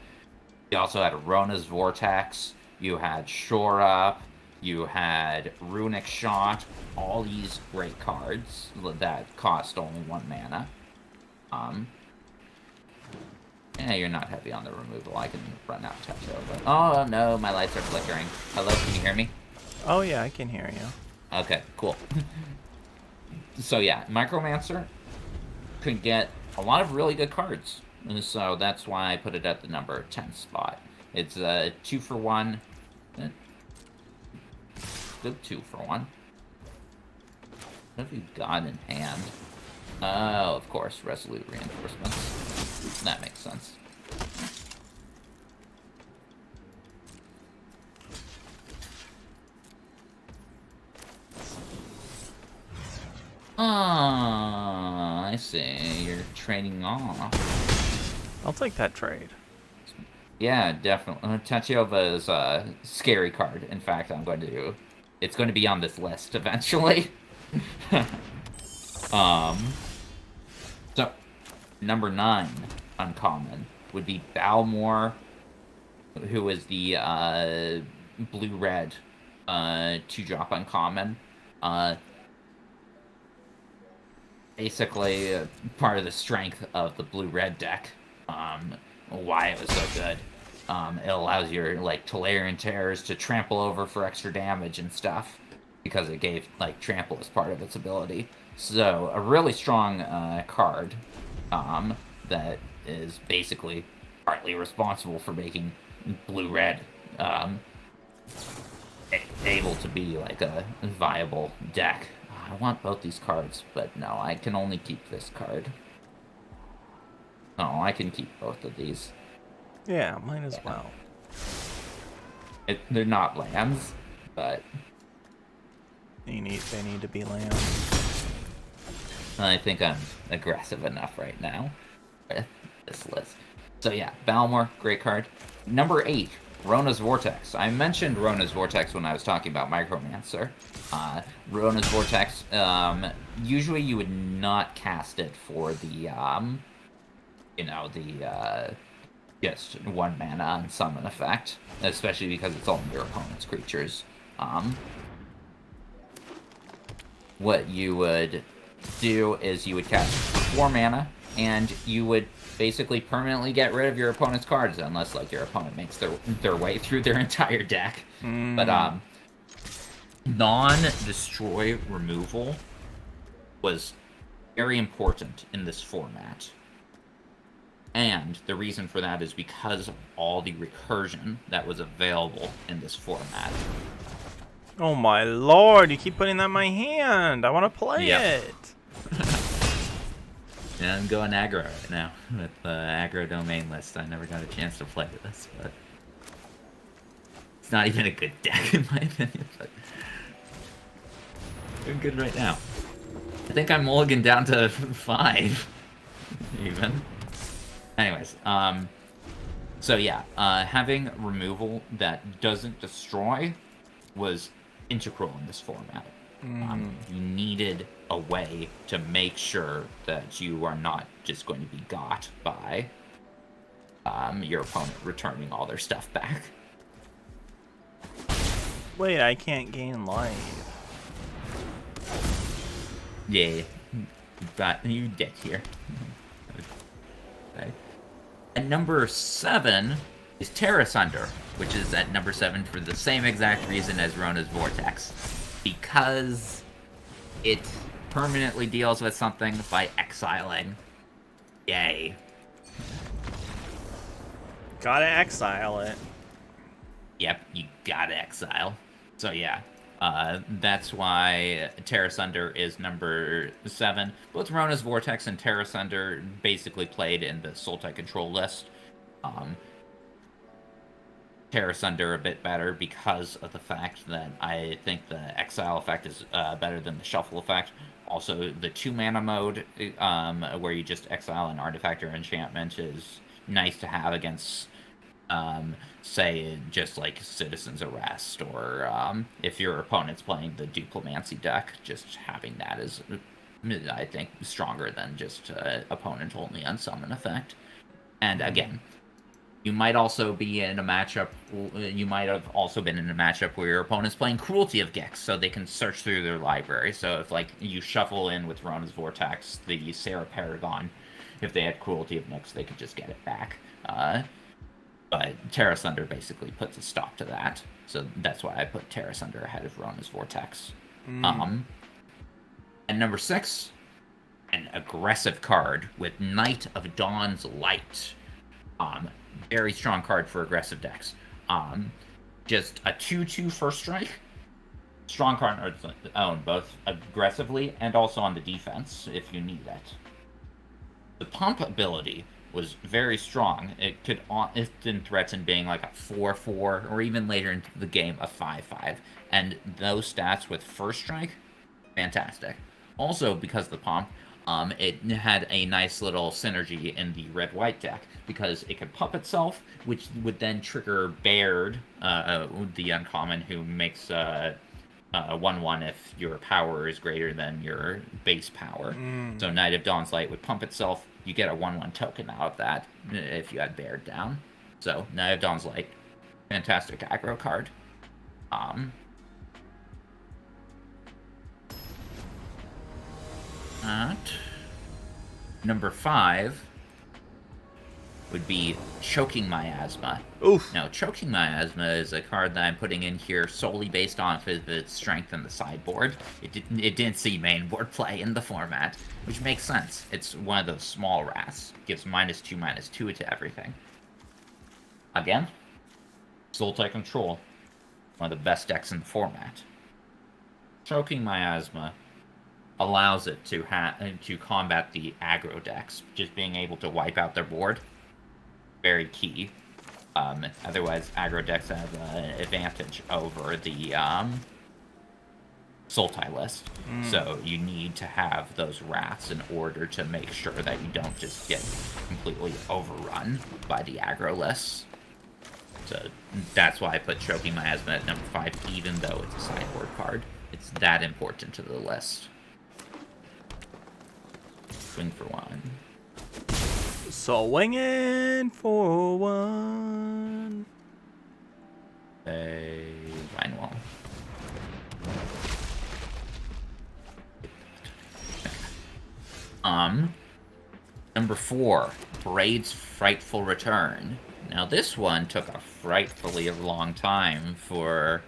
You also had Rona's Vortex. You had Shore Up. You had Runic Shot. All these great cards that cost only 1 mana. Yeah, you're not heavy on the removal. I can run out touch over. Oh no, my lights are flickering. Hello, can you hear me? Oh yeah, I can hear you. Okay, cool. So yeah, Micromancer could get a lot of really good cards. And so that's why I put it at the number 10 spot. It's 2 for 1. Good 2 for 1. What have you got in hand? Oh, of course, Resolute Reinforcements. That makes sense. Ah, I see. You're trading off. I'll take that trade. Yeah, definitely. Tachioba is a scary card. In fact, it's going to be on this list eventually. So, number 9, uncommon, would be Balmor, who is the blue-red 2-drop uncommon. Basically, part of the strength of the blue-red deck, why it was so good. It allows your, like, Tolarian Terrors to trample over for extra damage and stuff, because it gave, like, trample as part of its ability. So, a really strong card that is basically partly responsible for making blue-red able to be, like, a viable deck. I want both these cards, but no, I can only keep this card. Oh, I can keep both of these. Yeah, might as well. They're not lands, but They need to be lands. I think I'm aggressive enough right now with this list. So yeah, Balmor, great card. Number 8, Rona's Vortex. I mentioned Rona's Vortex when I was talking about Micromancer. Rona's Vortex, usually you would not cast it for the, just 1 mana unsummon effect, especially because it's only your opponent's creatures. What you would do is you would cast 4 mana, and you would basically permanently get rid of your opponent's cards, unless, like, your opponent makes their way through their entire deck. But, non-destroy removal was very important in this format. And the reason for that is because of all the recursion that was available in this format. Oh my lord, you keep putting that in my hand. I want to play it. Yeah, I'm going aggro right now with the aggro domain list. I never got a chance to play this, but it's not even a good deck in my opinion. But doing good right now. I think I mulliganed down to 5, even. Anyways, so yeah, having removal that doesn't destroy was integral in this format. You needed a way to make sure that you are not just going to be got by your opponent returning all their stuff back. Wait, I can't gain life. Yeah, you dead here. Okay. At number 7 is Terra Sunder, which is at number 7 for the same exact reason as Rona's Vortex. Because it permanently deals with something by exiling. Yay. Gotta exile it. Yep, you gotta exile. So yeah, that's why Terra Sunder is number 7. Both Rona's Vortex and Terra Sunder basically played in the Sultan control list. Terra Sunder a bit better because of the fact that I think the exile effect is better than the shuffle effect. Also, the 2-mana mode, where you just exile an artifact or enchantment, is nice to have against, say, just like Citizen's Arrest, or if your opponent's playing the Duplimancy deck, just having that is, I think, stronger than just opponent only unsummon effect. And again, you might also be in a matchup. You might have also been in a matchup where your opponent's playing Cruelty of Gix, so they can search through their library. So if like you shuffle in with Rona's Vortex, the Sarah Paragon, if they had Cruelty of Nyx, they could just get it back. But Terra Sunder basically puts a stop to that. So that's why I put Terra Sunder ahead of Rona's Vortex. And number 6, an aggressive card with Knight of Dawn's Light. Very strong card for aggressive decks. Just a 2/2 first strike. Strong card on its own, both aggressively and also on the defense if you need it. The pump ability was very strong. It could often threaten being like a 4/4, or even later into the game, a 5/5. And those stats with first strike, fantastic. Also, because of the pump, it had a nice little synergy in the red-white deck, because it could pump itself, which would then trigger Baird, the uncommon, who makes 1/1 if your power is greater than your base power. So Knight of Dawn's Light would pump itself. You get a 1/1 token out of that if you had Baird down. So Knight of Dawn's Light, fantastic aggro card. Number 5 would be Choking Miasma. Oof. Now, Choking Miasma is a card that I'm putting in here solely based off of its strength in the sideboard. It didn't see mainboard play in the format, which makes sense. It's one of those small wraths. Gives -2/-2 to everything. Again, Sultan control. One of the best decks in the format. Choking Miasma allows it to combat the aggro decks, just being able to wipe out their board. Very key. Otherwise, aggro decks have an advantage over the Sultai list. So you need to have those wraths in order to make sure that you don't just get completely overrun by the aggro lists. So that's why I put Choking Miasma at number 5, even though it's a sideboard card. It's that important to the list. Swing for 1. Swinging for 1. A Vine Wall. Number 4, Braid's Frightful Return. Now this one took a frightfully long time for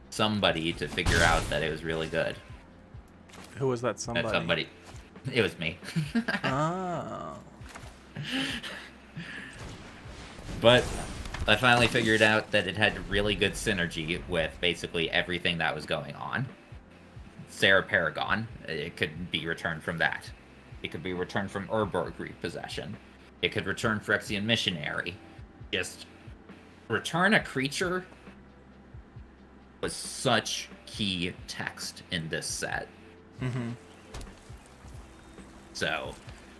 somebody to figure out that it was really good. Who was that somebody? It was me. Oh. But I finally figured out that it had really good synergy with basically everything that was going on. Sarah Paragon, it could be returned from that. It could be returned from Urborg Repossession. It could return Phyrexian Missionary. Just return a creature was such key text in this set. So,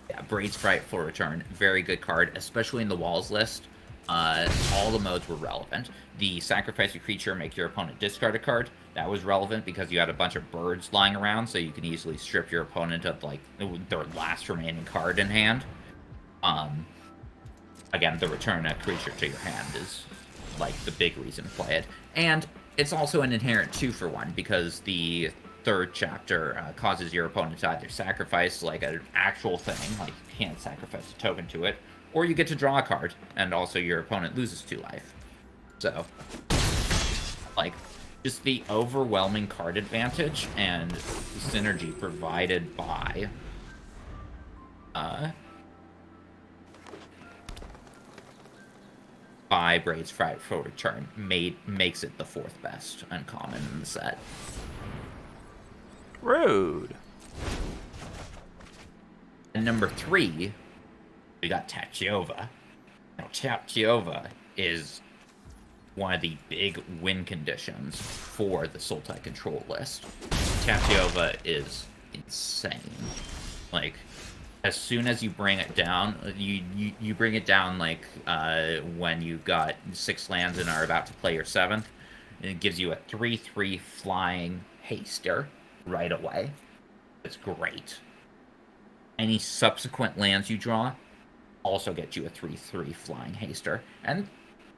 yeah, Braid's Frightful Return, very good card, especially in the Walls list. All the modes were relevant. The sacrifice a creature, make your opponent discard a card. That was relevant because you had a bunch of birds lying around, so you can easily strip your opponent of like their last remaining card in hand. Again, the return a creature to your hand is like the big reason to play it, and it's also an inherent 2-for-1 because the third chapter causes your opponent to either sacrifice like an actual thing, like you can't sacrifice a token to it, or you get to draw a card, and also your opponent loses 2 life. So, like, just the overwhelming card advantage and synergy provided by Braid's Frightful Return makes it the 4th best uncommon in the set. Rude. And number 3, we got Tachiova. Now, Tachiova is one of the big win conditions for the Sultai control list. Tachiova is insane. Like, as soon as you bring it down, you bring it down like when you got 6 lands and are about to play your 7th, and it gives you a 3/3 flying haster right away. It's great. Any subsequent lands you draw also get you a 3/3 flying haster. And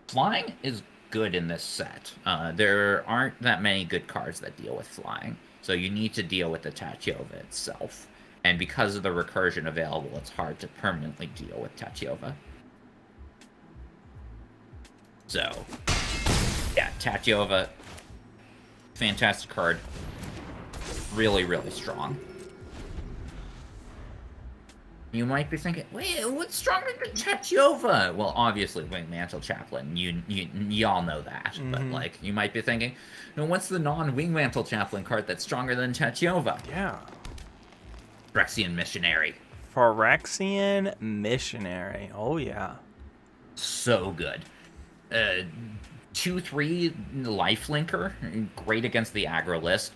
flying is good in this set. There aren't that many good cards that deal with flying, so you need to deal with the Tachiova itself. And because of the recursion available, it's hard to permanently deal with Tachiova. So, yeah, Tachiova, fantastic card. Really, really strong. You might be thinking, wait, what's stronger than Tachiova? Well, obviously, Wingmantle Chaplain. You all know that. Mm-hmm. But, like, you might be thinking, what's the non-Wingmantle Chaplain card that's stronger than Tachiova? Yeah. Phyrexian Missionary. Phyrexian Missionary. Oh, yeah. So good. 2/3 lifelinker. Great against the aggro list.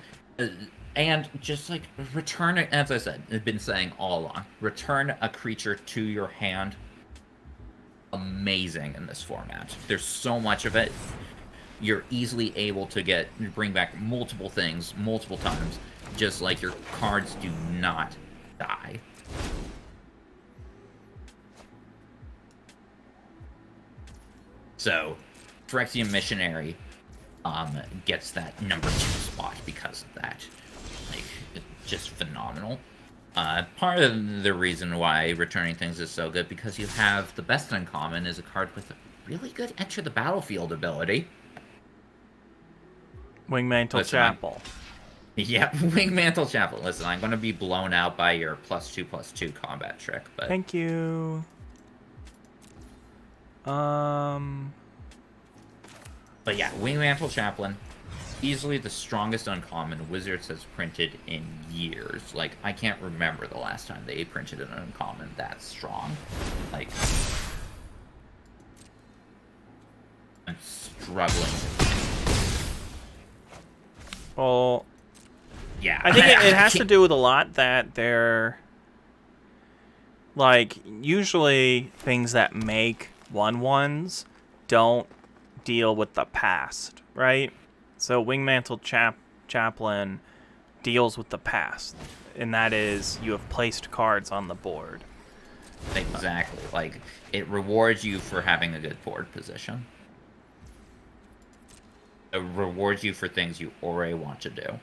And just like return, as I said, I've been saying all along, return a creature to your hand. Amazing in this format. There's so much of it. You're easily able to bring back multiple things multiple times. Just like your cards do not die. So, Phyrexian Missionary gets that number 2 spot because of that. Like, it's just phenomenal. Part of the reason why returning things is so good, because you have the best uncommon is a card with a really good enter the battlefield ability. Wingmantle Chapel. Yeah, Wingmantle Chapel. Listen, I'm going to be blown out by your +2/+2 combat trick, but... Thank you. But yeah, Wingmantle Chaplain, easily the strongest uncommon Wizards has printed in years. Like, I can't remember the last time they printed an uncommon that strong. Like, I'm struggling. Well, yeah, I think it has to do with a lot that they're, like, usually things that make 1/1s don't deal with the past, right? So Wingmantle Chaplain deals with the past, and that is you have placed cards on the board. Exactly. Like, it rewards you for having a good board position. It rewards you for things you already want to do.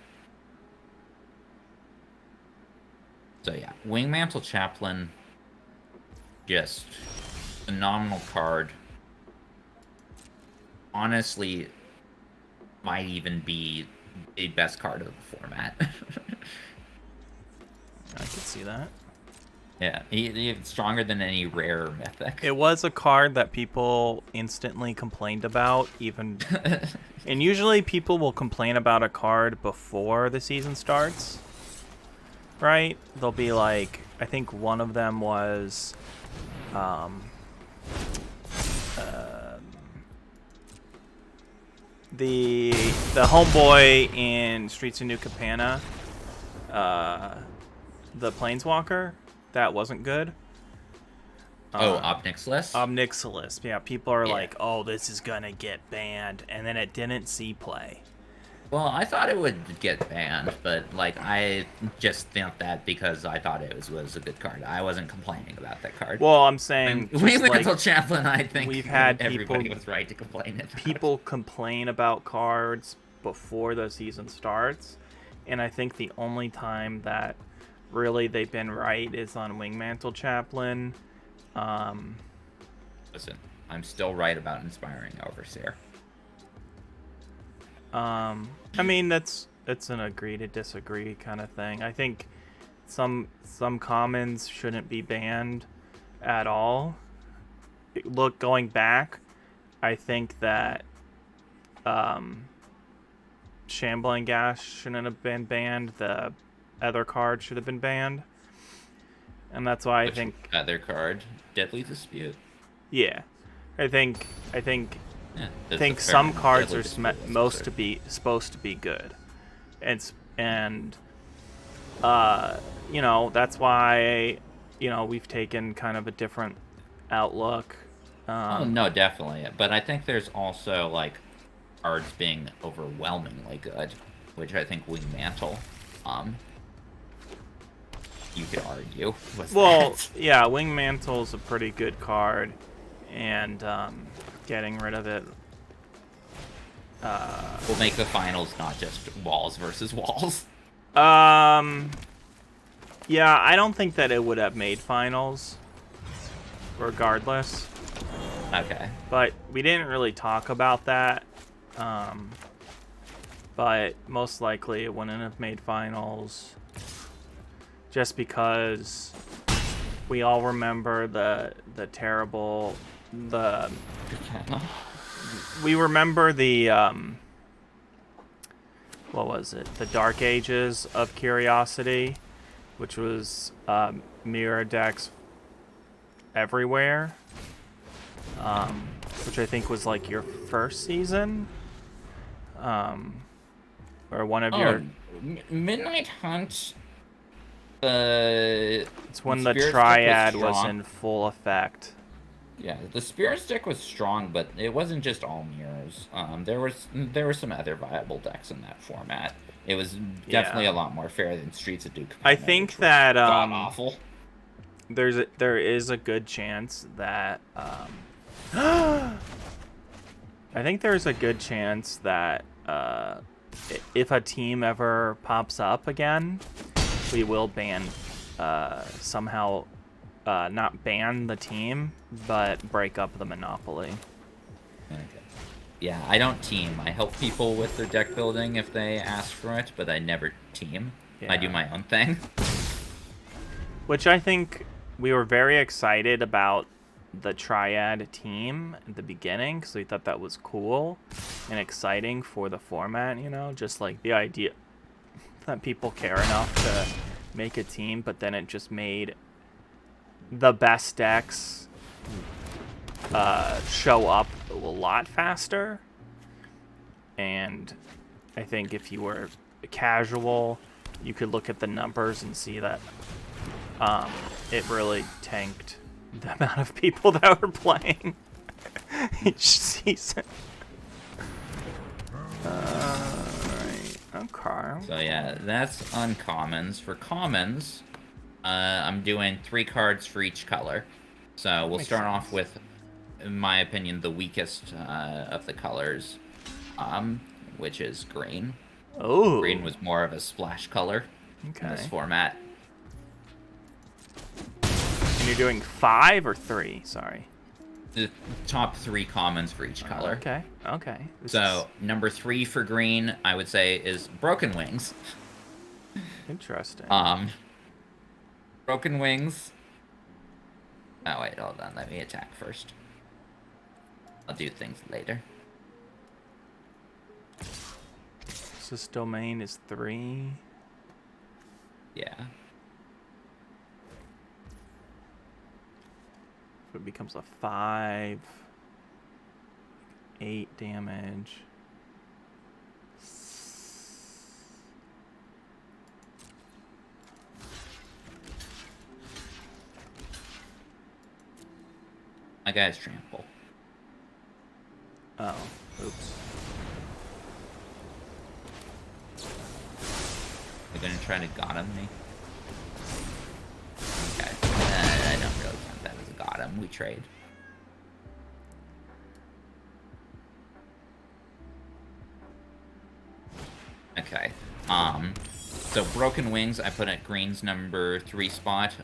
So yeah, Wingmantle Chaplain, just phenomenal card. Honestly, might even be the best card of the format. I could see that. Yeah, he's stronger than any rare or mythic. It was a card that people instantly complained about, even... And usually people will complain about a card before the season starts, right? They'll be like, I think one of them was... the homeboy in Streets of New Capenna, the Planeswalker, that wasn't good. Obnixilis? Obnixilis. Yeah, people are Yeah. like, oh, this is going to get banned. And then it didn't see play. Well, I thought it would get banned, but, like, I just think that because I thought it was a good card. I wasn't complaining about that card. Well, I'm saying... Wingmantle Chaplain, I think we've had everybody was right to complain about. People complain about cards before the season starts. And I think the only time that really they've been right is on Wingmantle Chaplain. Listen, I'm still right about Inspiring Overseer. I mean, it's an agree to disagree kind of thing. I think some commons shouldn't be banned at all. Look, going back, I think that Shambling Gas shouldn't have been banned. The other card should have been banned. And that's why I think other card, Deadly Dispute. Yeah, I think Yeah, some cards are supposed to be good, and you know, that's why, you know, we've taken kind of a different outlook. Oh no, definitely. But I think there's also like cards being overwhelmingly good, which I think Wingmantle, you could argue. Yeah, Wingmantle's a pretty good card, and getting rid of it will make the finals not just walls versus walls. Yeah, I don't think that it would have made finals, regardless. Okay. But we didn't really talk about that. But most likely it wouldn't have made finals. Just because we all remember the terrible... We remember the... what was it? The Dark Ages of Curiosity, which was mirror decks everywhere. Which I think was like your first season. Or one of your... Midnight Hunt... It's when the Triad was in full effect. Yeah, the Spirit Stick was strong, but it wasn't just all mirrors. There were some other viable decks in that format. It was definitely a lot more fair than Streets of Duke. I think that awful. There is a good chance that I think there's a good chance that if a team ever pops up again, we will ban somehow not ban the team, but break up the monopoly. Okay. Yeah, I don't team. I help people with their deck building if they ask for it, but I never team. Yeah. I do my own thing. Which I think we were very excited about the Triad team at the beginning, because we thought that was cool and exciting for the format, you know, just like the idea that people care enough to make a team, but then it just made the best decks show up a lot faster. And I think if you were casual, you could look at the numbers and see that it really tanked the amount of people that were playing each season. Alright, okay. So yeah, that's uncommons. For commons, I'm doing 3 cards for each color. So we'll start off with, in my opinion, the weakest of the colors, which is green. Oh. Green was more of a splash color in this format. And you're doing 5 or 3? Sorry. The top 3 commons for each color. Okay, okay. So, number 3 for green, I would say, is Broken Wings. Interesting. Broken Wings. Oh, wait, hold on. Let me attack first. I'll do things later. So this domain is 3. Yeah. So it becomes a 5. 8 damage. My guy's trample. Oh, oops. They're gonna try to got him me. Okay. I don't really count that as a got him. We trade. Okay. So Broken Wings, I put at green's number 3 spot.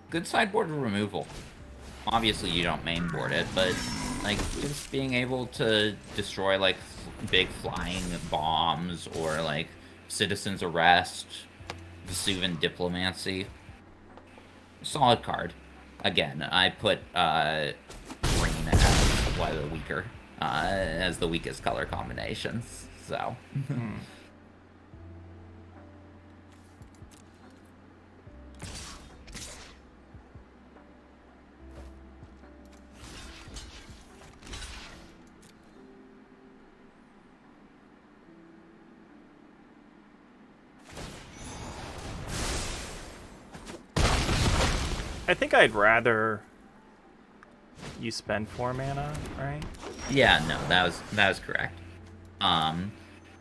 Good sideboard removal. Obviously, you don't mainboard it, but like just being able to destroy like big flying bombs or like Citizen's Arrest, Vesuvian Diplomacy. Solid card. Again, I put green as one of the weaker, as the weakest color combinations. So. I think I'd rather you spend 4 mana, right? Yeah, no, that was correct.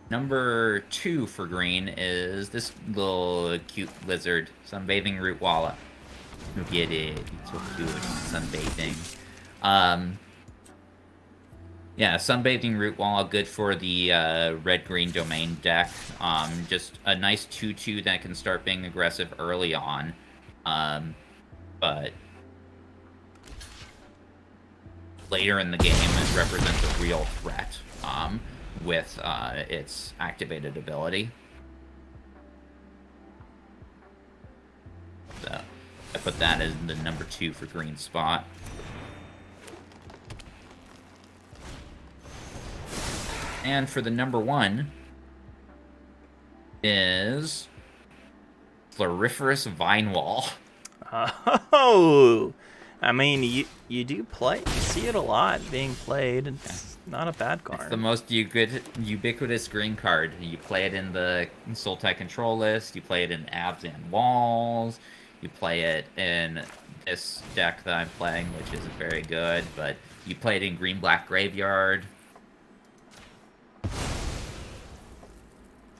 Number 2 for green is this little cute lizard, Sunbathing Root Walla. Look at it, it's so cute, sunbathing. Yeah, Sunbathing Root Walla, good for the red-green domain deck. Just a nice 2/2 that can start being aggressive early on. But later in the game, it represents a real threat with its activated ability. So I put that as the number 2 for green spot. And for the number 1 is Floriferous Vine Wall. Oh, I mean, you do play, you see it a lot being played. It's not a bad card. It's the most ubiquitous green card. You play it in the Sultan control list. You play it in Abs and Walls. You play it in this deck that I'm playing, which isn't very good, but you play it in Green-Black Graveyard.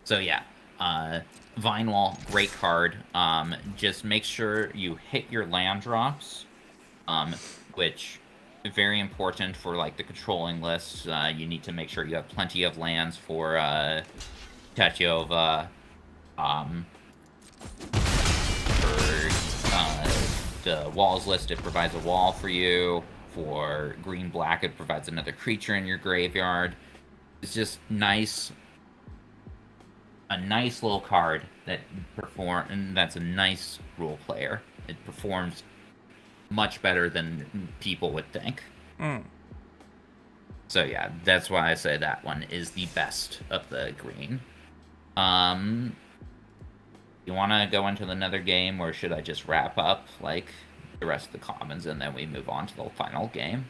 So yeah, Vine Wall, great card. Just make sure you hit your land drops, which is very important for like the controlling lists. You need to make sure you have plenty of lands for Tachova. For the walls list, it provides a wall for you. For green-black, it provides another creature in your graveyard. It's just nice. A nice little card that that's a nice role player. It performs much better than people would think. So yeah, that's why I say that one is the best of the green. You want to go into another game, or should I just wrap up like the rest of the commons and then we move on to the final game?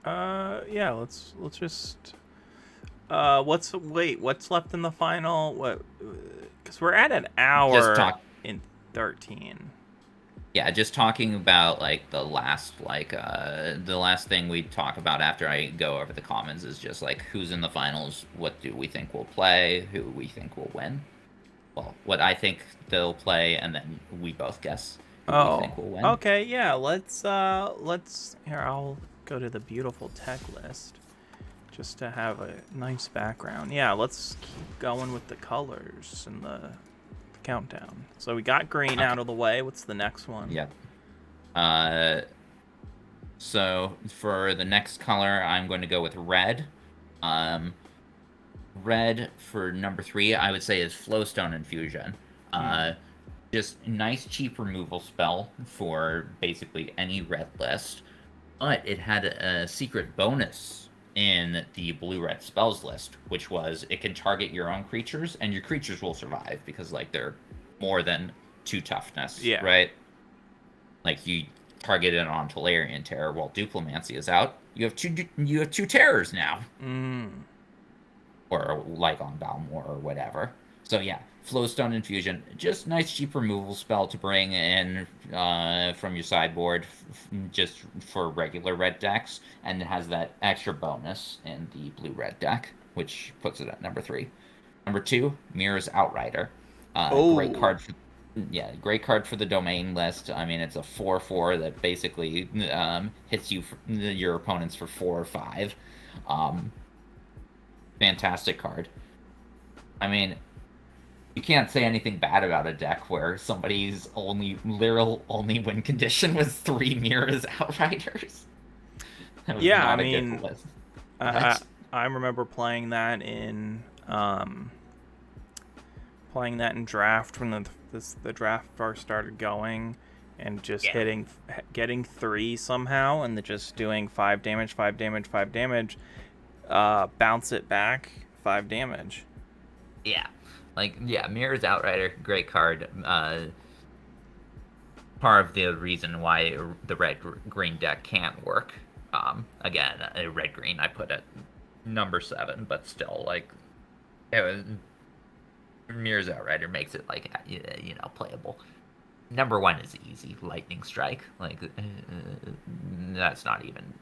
Yeah, let's just. What's left in the final? What? Because we're at an hour in 13. Yeah, just talking about like the last thing we talk about after I go over the commons is just like who's in the finals, what do we think will play, who we think will win. Well, what I think they'll play, and then we both guess who we think will win. Okay, yeah, let's here, I'll go to the beautiful tech list. Just to have a nice background. Yeah, let's keep going with the colors and the countdown. So we got green out of the way. What's the next one? Yep. So for the next color, I'm going to go with red. Red for number 3, I would say is Flowstone Infusion. Just nice cheap removal spell for basically any red list. But it had a secret bonus in the blue-red spells list, which was it can target your own creatures, and your creatures will survive because like they're more than 2 toughness, right? Like you target it on Tolarian Terror while Duplimancy is out. You have two terrors now, or like on Balmor or whatever. So yeah, Flowstone Infusion, just nice cheap removal spell to bring in from your sideboard, just for regular red decks, and it has that extra bonus in the blue-red deck, which puts it at number 3. Number 2, Mirror's Outrider. Great Oh, card for great card for the domain list. I mean, it's a 4/4 that basically hits your opponents for 4 or 5. Fantastic card. I mean, you can't say anything bad about a deck where somebody's literal only win condition was 3 Mirrors Outriders. That was yeah. I not a mean, good list. I remember playing that in draft when the draft first started going, and just getting 3 somehow, and just doing 5 damage, 5 damage, 5 damage, bounce it back 5 damage. Yeah. Mirror's Outrider, great card. Part of the reason why the red-green deck can't work. Again, a red-green I put at number 7, but still, Mirror's Outrider makes it, playable. Number 1 is easy, Lightning Strike. That's not even,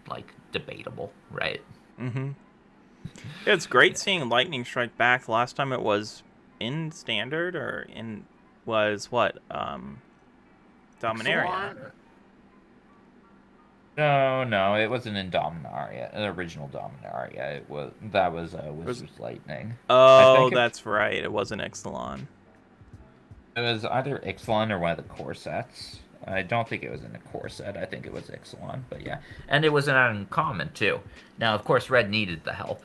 debatable, right? Mm-hmm. It's great seeing Lightning Strike back. Last time it was in Standard, or was what? Dominaria. No, it wasn't in Dominaria. The original Dominaria. That was Wizard's Lightning. Oh, that's right. It wasn't Ixalan. It was either Ixalan or one of the core sets. I don't think it was in a core set. I think it was Ixalan, but yeah. And it was an uncommon, too. Now, of course, Red needed the help.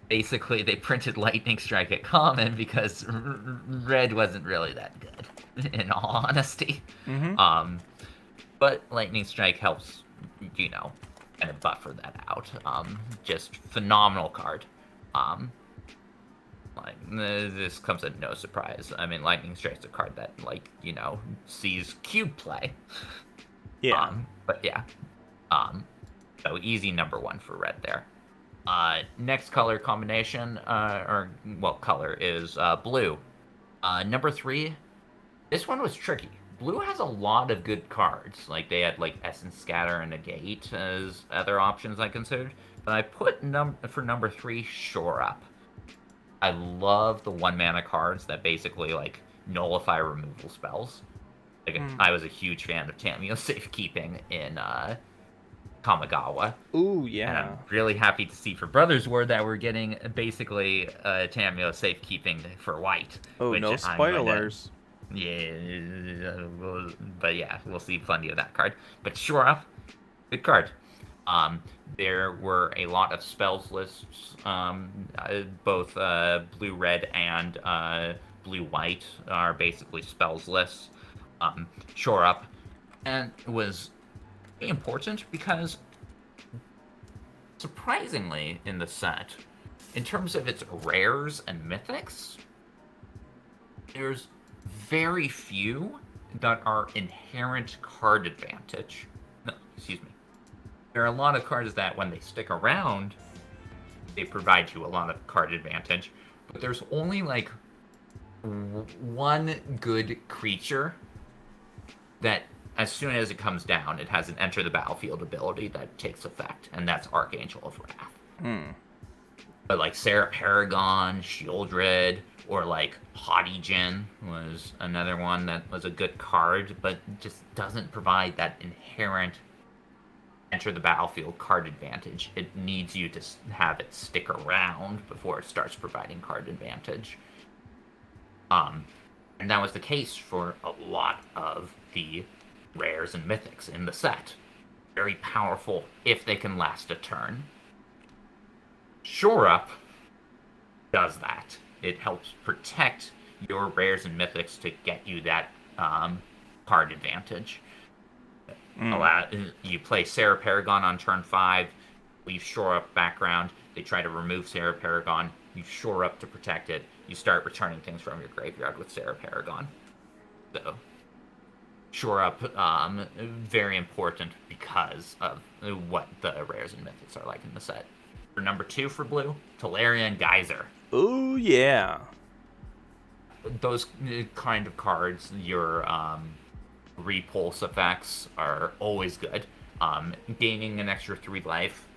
Basically, they printed Lightning Strike at common because Red wasn't really that good, in all honesty. Mm-hmm. But Lightning Strike helps, kind of buffer that out. Just phenomenal card. This comes at no surprise. I mean, Lightning Strike's a card that, sees cube play. Yeah. But yeah. So easy number 1 for Red there. Next color combination, color is blue. Number 3, this one was tricky. Blue has a lot of good cards. They had Essence Scatter and Negate as other options I considered. But I put for number 3, Shore Up. I love the 1-mana cards that basically nullify removal spells. I was a huge fan of Tamiyo Safekeeping in Kamigawa. Ooh, yeah. And I'm really happy to see for Brothers War that we're getting basically Tamiyo Safekeeping for white. Oh, no spoilers. But yeah, we'll see plenty of that card. But Shore Up, good card. There were a lot of spells lists, both blue-red and blue-white are basically spells lists. Shore Up, and it was important because, surprisingly, in the set, in terms of its rares and mythics, there's very few that are inherent card advantage. No, excuse me. There are a lot of cards that, when they stick around, they provide you a lot of card advantage, but there's only one good creature that, as soon as it comes down, it has an enter the battlefield ability that takes effect, and that's Archangel of Wrath. But Sarah Paragon, Shieldred, or Haughty was another one that was a good card, but just doesn't provide that inherent enter the battlefield card advantage. It needs you to have it stick around before it starts providing card advantage. And that was the case for a lot of the rares and mythics in the set. Very powerful if they can last a turn. Shore Up does that. It helps protect your rares and mythics to get you that card advantage. You play Sarah Paragon on turn 5, leave Shore Up background, they try to remove Sarah Paragon, you Shore Up to protect it, you start returning things from your graveyard with Sarah Paragon. So, Shore Up, very important because of what the rares and mythics are like in the set. For number 2 for blue, Tolarian Geyser. Ooh, yeah. those kind of cards, your repulse effects are always good. Gaining an extra 3 life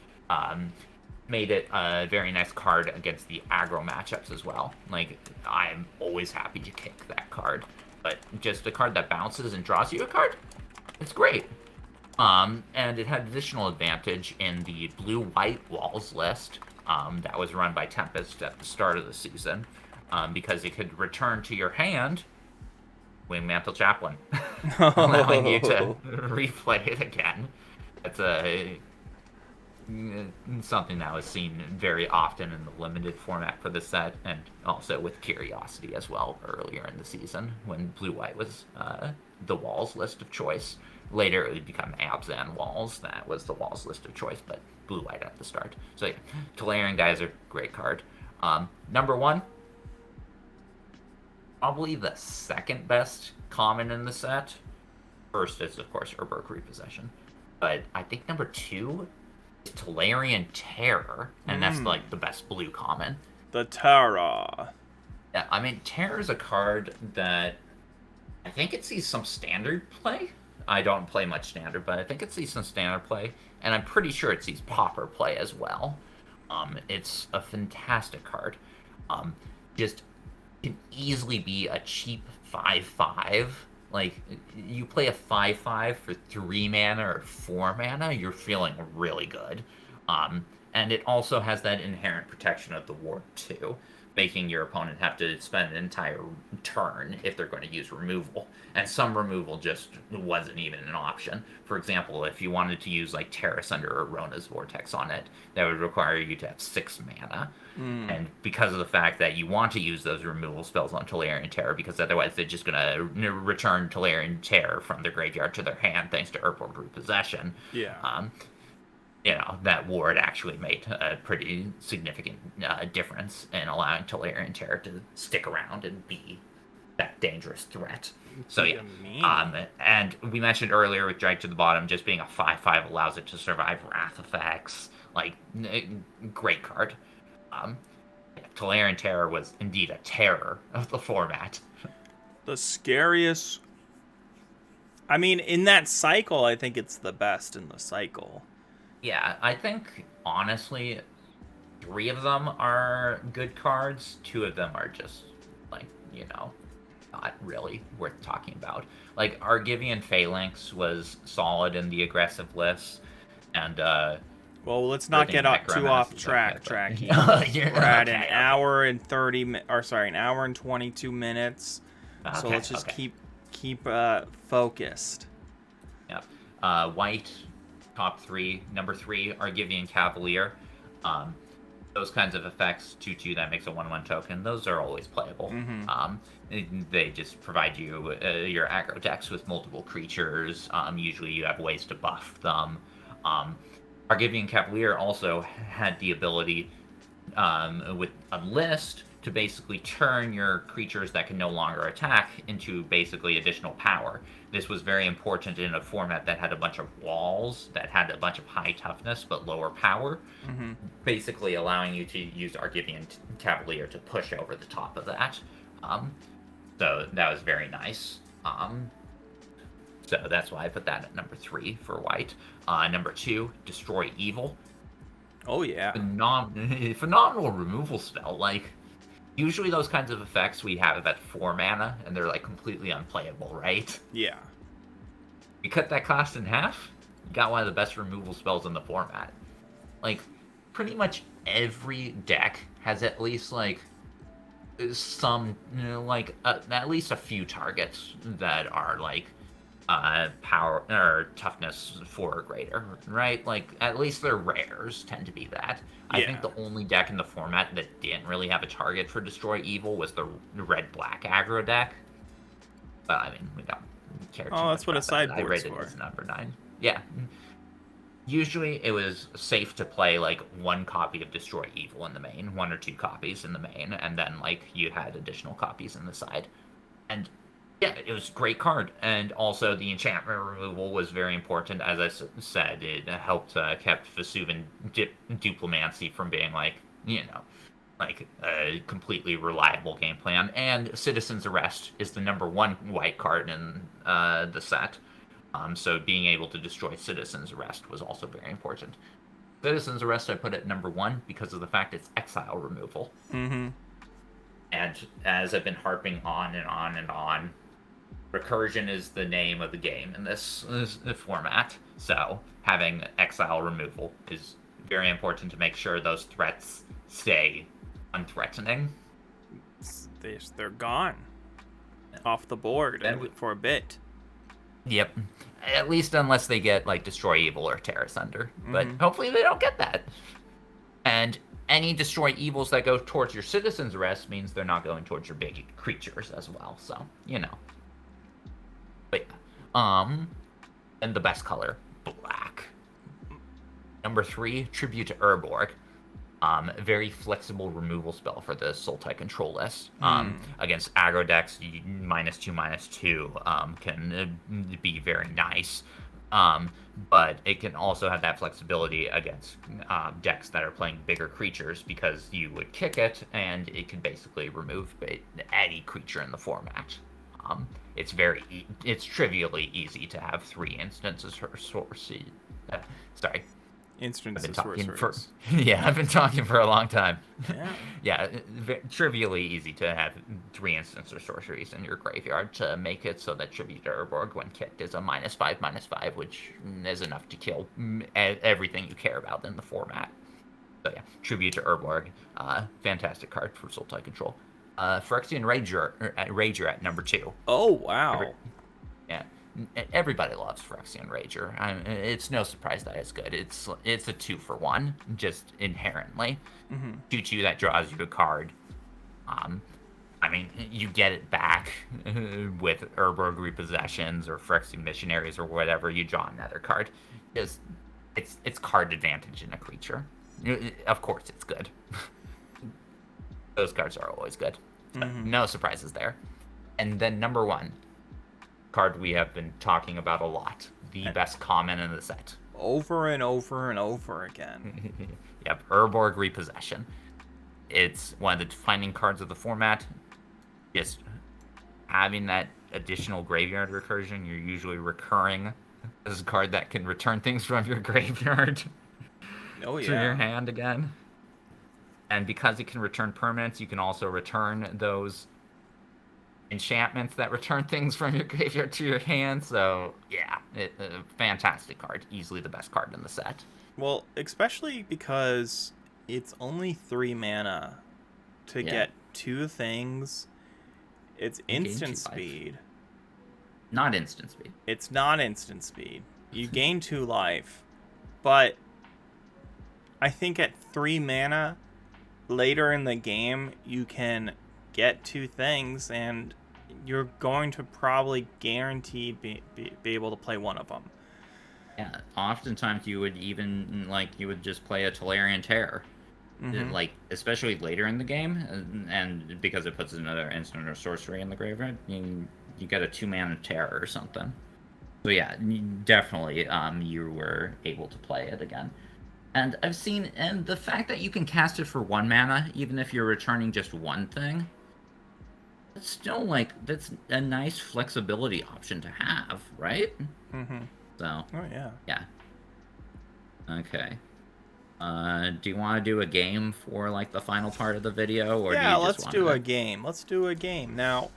made it a very nice card against the aggro matchups as well. Like, I'm always happy to kick that card. But just a card that bounces and draws you a card, it's great. And it had additional advantage in the blue-white walls list that was run by Tempest at the start of the season, because it could return to your hand Wingmantle Chaplain, allowing you to replay it again. It's something that was seen very often in the limited format for the set, and also with Curiosity as well earlier in the season when blue-white was the walls list of choice. Later, it would become Abzan Walls. That was the walls list of choice, but blue-white at the start. So yeah, Tolarian Geyser, great card. Number 1, probably the second best common in the set. First is, of course, Urberk Repossession. But I think number 2 is Tolarian Terror, and that's like the best blue common. The Terror. Yeah, I mean, Terror is a card that I think it sees some standard play. I don't play much standard, but I think it sees some standard play, and I'm pretty sure it sees Pauper play as well. It's a fantastic card. Just can easily be a cheap 5/5. Like, you play a 5/5 for 3 mana or 4 mana, you're feeling really good. And it also has that inherent protection of the ward too, making your opponent have to spend an entire turn if they're going to use removal. And some removal just wasn't even an option. For example, if you wanted to use like Terrace under Arona's Vortex on it, that would require you to have 6 mana. And because of the fact that you want to use those removal spells on Tolarian Terror, because otherwise they're just going to return Tolarian Terror from their graveyard to their hand thanks to Urborg Repossession. Yeah. That ward actually made a pretty significant difference in allowing Tolarian Terror to stick around and be that dangerous threat. So yeah, and we mentioned earlier with Drag to the Bottom, just being a 5/5 allows it to survive Wrath effects. Like, great card. Tolarian Terror was indeed a terror of the format. The scariest... I mean, in that cycle, I think it's the best in the cycle. Yeah, I think, honestly, 3 of them are good cards. 2 of them are just, like, not really worth talking about. Like, Argivian Phalanx was solid in the aggressive list, and, well, let's not get too off track, Trachy. We're at an hour and 22 minutes. Okay, So let's just keep focused. Yeah. White, top 3. Number 3, Argivian Cavalier. Those kinds of effects, 2/2 that makes a 1/1 token, those are always playable. They just provide you your aggro decks with multiple creatures. Usually you have ways to buff them. Argivian Cavalier also had the ability with a list to basically turn your creatures that can no longer attack into basically additional power. This was very important in a format that had a bunch of walls, that had a bunch of high toughness but lower power, basically allowing you to use Argivian Cavalier to push over the top of that. So that was very nice. So that's why I put that at number 3 for white. Number 2, Destroy Evil. Oh, yeah. Phenomenal removal spell. Like, usually those kinds of effects we have at 4 mana, and they're, like, completely unplayable, right? Yeah. You cut that cost in half, you got one of the best removal spells in the format. Like, pretty much every deck has at least, like, some, at least a few targets that are, like, power or toughness 4 or greater, right? Like, at least their rares tend to be that. I think the only deck in the format that didn't really have a target for Destroy Evil was the red-black aggro deck. But I mean, we don't care too much. Oh, that's what a sideboard's I rated for. it as number 9. Yeah. Usually it was safe to play like 1 copy of Destroy Evil in the main, 1 or 2 copies in the main, and then like you had additional copies in the side. And yeah, it was a great card. And also the enchantment removal was very important. As I said, it helped kept Vesuvian Diplomancy from being like, like a completely reliable game plan. And Citizen's Arrest is the number one white card in the set. So being able to destroy Citizen's Arrest was also very important. Citizen's Arrest I put at number one because of the fact it's exile removal. Mm-hmm. And as I've been harping on and on and on, recursion is the name of the game in this format. So having exile removal is very important to make sure those threats stay unthreatening. They're gone off the board for a bit. Yep. At least unless they get, like, Destroy Evil or Terra Sunder. But hopefully they don't get that. And any Destroy Evils that go towards your Citizen's Arrest means they're not going towards your big creatures as well. So, you know. But, and the best color, black. Number 3, Tribute to Urborg. Very flexible removal spell for the Sultai control list. Against aggro decks, -2/-2 can be very nice. But it can also have that flexibility against decks that are playing bigger creatures because you would kick it and it could basically remove any creature in the format. It's trivially easy to have 3 instances or sorcery. Instances I've been talking sorcerers. I've been talking for a long time. Yeah. Trivially easy to have 3 instants or sorceries in your graveyard to make it so that Tribute to Urborg, when kicked, is a -5/-5, which is enough to kill everything you care about in the format. So yeah, Tribute to Urborg, fantastic card for Sultai control. Phyrexian Rager at number 2. Oh, wow. Everybody loves Phyrexian Rager. It's no surprise that it's good. It's a 2-for-1, just inherently. 2/2 that draws you a card. I mean, you get it back with Urborg Repossessions or Phyrexian Missionaries or whatever. You draw another card. It's card advantage in a creature. Of course, it's good. Those cards are always good. So no surprises there. And then number 1. Card we have been talking about a lot. The best common in the set. Over and over and over again. Yep, Urborg Repossession. It's one of the defining cards of the format. Just having that additional graveyard recursion, you're usually recurring. This is a card that can return things from your graveyard to your hand again. And because it can return permanents, you can also return those enchantments that return things from your graveyard to your hand. So yeah, a fantastic card, easily the best card in the set. Well, especially because it's only 3 mana to get 2 things. It's instant speed. Not instant speed. It's not instant speed. You gain 2 life, but I think at 3 mana later in the game you can get 2 things and you're going to probably guaranteed be able to play one of them. Yeah, oftentimes you would even, you would just play a Tolarian Terror. Especially later in the game, and because it puts another instant or sorcery in the graveyard, you get a 2-mana Terror or something. So yeah, definitely you were able to play it again. And I've seen, and the fact that you can cast it for 1 mana, even if you're returning just 1 thing, it's still, that's a nice flexibility option to have, right? So, oh yeah. Yeah. Okay. Do you want to do a game for, the final part of the video? Or yeah, do you let's do a game. Let's do a game. Now,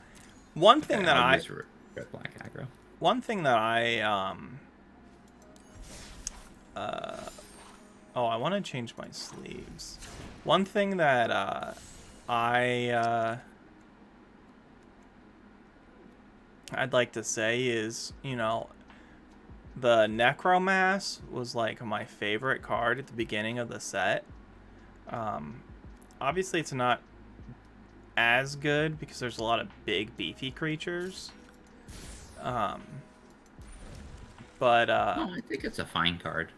one thing that I... Red Black Aggro. One thing that I, I want to change my sleeves. One thing that, I'd like to say is, the Necromass was, my favorite card at the beginning of the set. Obviously, it's not as good because there's a lot of big, beefy creatures. But I think it's a fine card.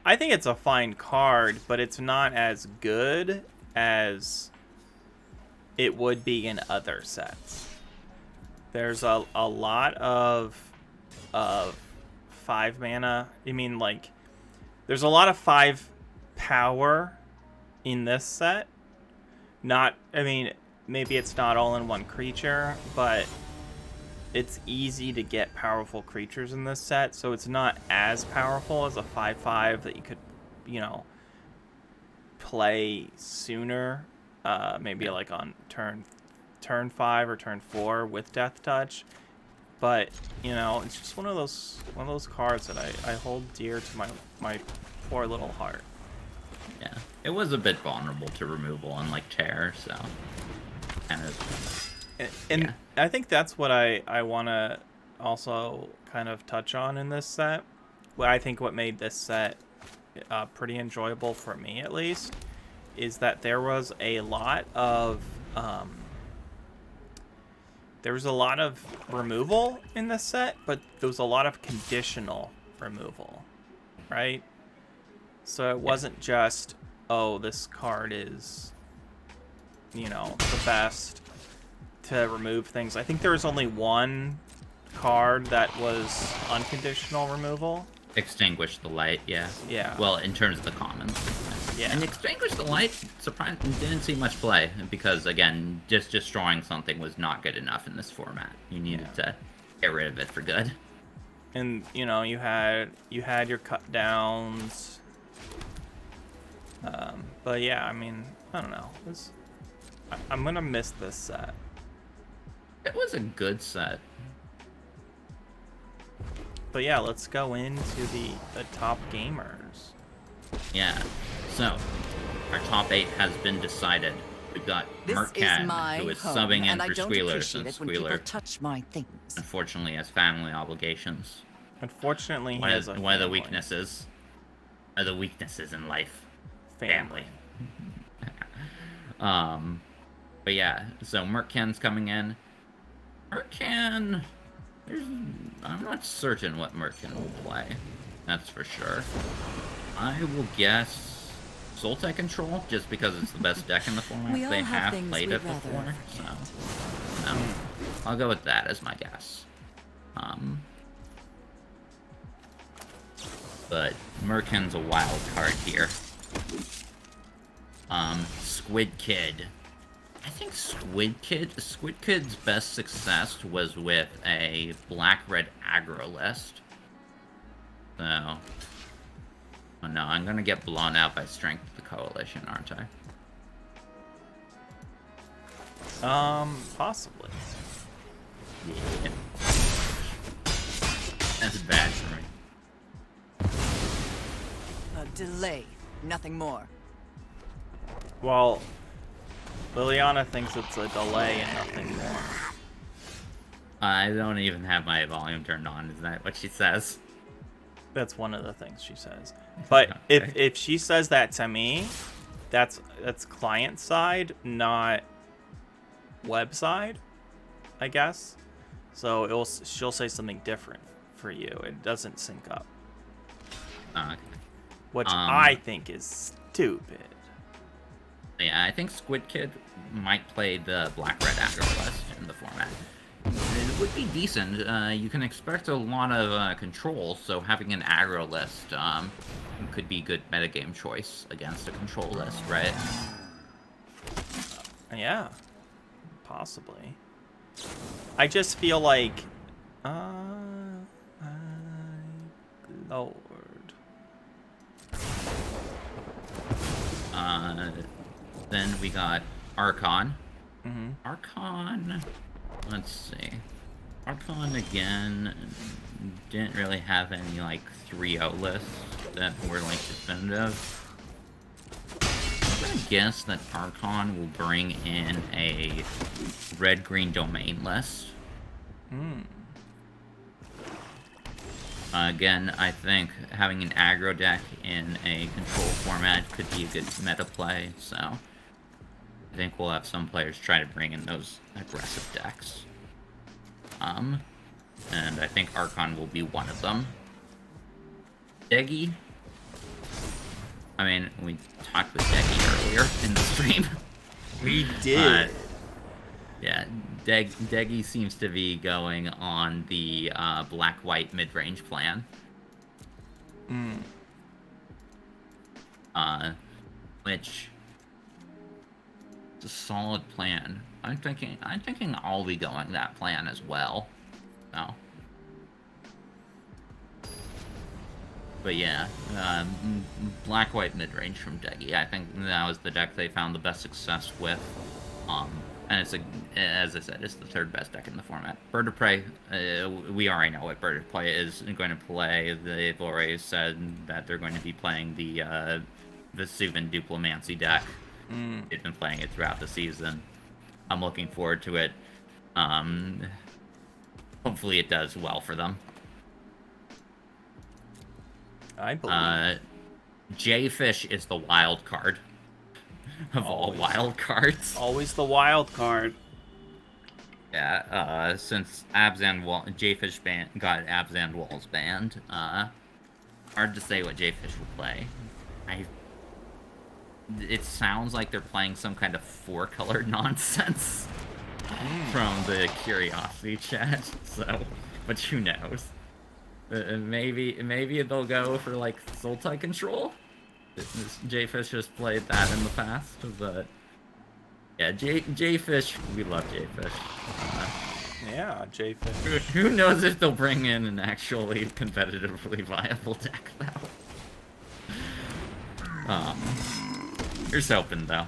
I think it's a fine card, but it's not as good as it would be in other sets. There's a lot of 5 mana. There's a lot of 5 power in this set, not, I mean, maybe it's not all in one creature, but it's easy to get powerful creatures in this set, so it's not as powerful as a 5/5 that you could, you know, play sooner, maybe like on turn 5 or turn 4 with Death Touch. But, you know, it's just one of those cards that I hold dear to my poor little heart. Yeah, it was a bit vulnerable to removal, unlike Tear, so kind of. And yeah. I think that's what I want to also kind of touch on in this set. What I think what made this set pretty enjoyable for me, at least, is that there was a lot of removal in this set, but there was a lot of conditional removal, right? So it wasn't just, oh, this card is, you know, the best to remove things. I think there was only one card that was unconditional removal. Extinguish the Light, yeah. Yeah. Well, in terms of the commons. Yeah. And Extinguish the Light, surprisingly, didn't see much play, because, again, just destroying something was not good enough in this format. You needed to get rid of it for good. And, you know, you had your cut downs. But yeah, I mean, I don't know. I'm gonna miss this set. It was a good set. But yeah, let's go into the top gamers. Yeah. So, our top 8 has been decided. We've got Mercan, who is subbing in for Squealer, since Squealer touch my things. unfortunately has family obligations. Unfortunately, he One has of the weaknesses. One of the weaknesses in life. Family. But yeah, so Mercan's coming in. Mercan, I'm not certain what Mercan will play. That's for sure. I will guess Sultan Control, just because it's the best deck in the format. They have played it before, so no, I'll go with that as my guess. But Mercan's a wild card here. Squid Kid. I think Squid Kid's best success was with a black-red aggro list. So, oh no, I'm gonna get blown out by Strength of the Coalition, aren't I? Possibly. Yeah. That's bad for me. A delay, nothing more. Well, Liliana thinks it's a delay and nothing more. I don't even have my volume turned on. Is that what she says? That's one of the things she says. But Okay. if she says that to me, that's client side, not web side, I guess. So she'll say something different for you. It doesn't sync up. Okay. Which I think is stupid. Yeah, I think Squid Kid might play the black-red aggro list in the format. It would be decent. You can expect a lot of control, so having an aggro list could be good metagame choice against a control list, right? Yeah, possibly. I just feel like, Lord. Then we got Archon. Mm-hmm. Archon, let's see. Archon, again, didn't really have any, like, 3-0 lists that were, like, definitive. I'm gonna guess that Archon will bring in a red-green domain list. Again, I think having an aggro deck in a control format could be a good meta play, so I think we'll have some players try to bring in those aggressive decks. And I think Archon will be one of them. Deggy. I mean, we talked with Deggy earlier in the stream. We did. Yeah, Deggy seems to be going on the black-white mid-range plan. Which It's a solid plan. I'm thinking I'll be going that plan as well. No. But yeah, black-white mid-range from Deggy. I think that was the deck they found the best success with. And it's, as I said, it's the third best deck in the format. Bird of Prey, we already know what Bird of Prey is going to play. They've already said that they're going to be playing the Vesuvian Duplomancy deck. They've been playing it throughout the season. I'm looking forward to it. Hopefully it does well for them. I believe. Jayfish is the wild card of all wild cards. Always the wild card. Yeah, since Jayfish got Abzan Walls banned, hard to say what Jayfish will play. It sounds like they're playing some kind of four-colored nonsense from the Curiosity chat, so, but who knows? Maybe they'll go for, like, Sultan control? Jayfish has played that in the past, but yeah, Jayfish, we love Jayfish. Yeah, Jayfish. Who knows if they'll bring in an actually competitively viable deck, though. Here's hoping, though.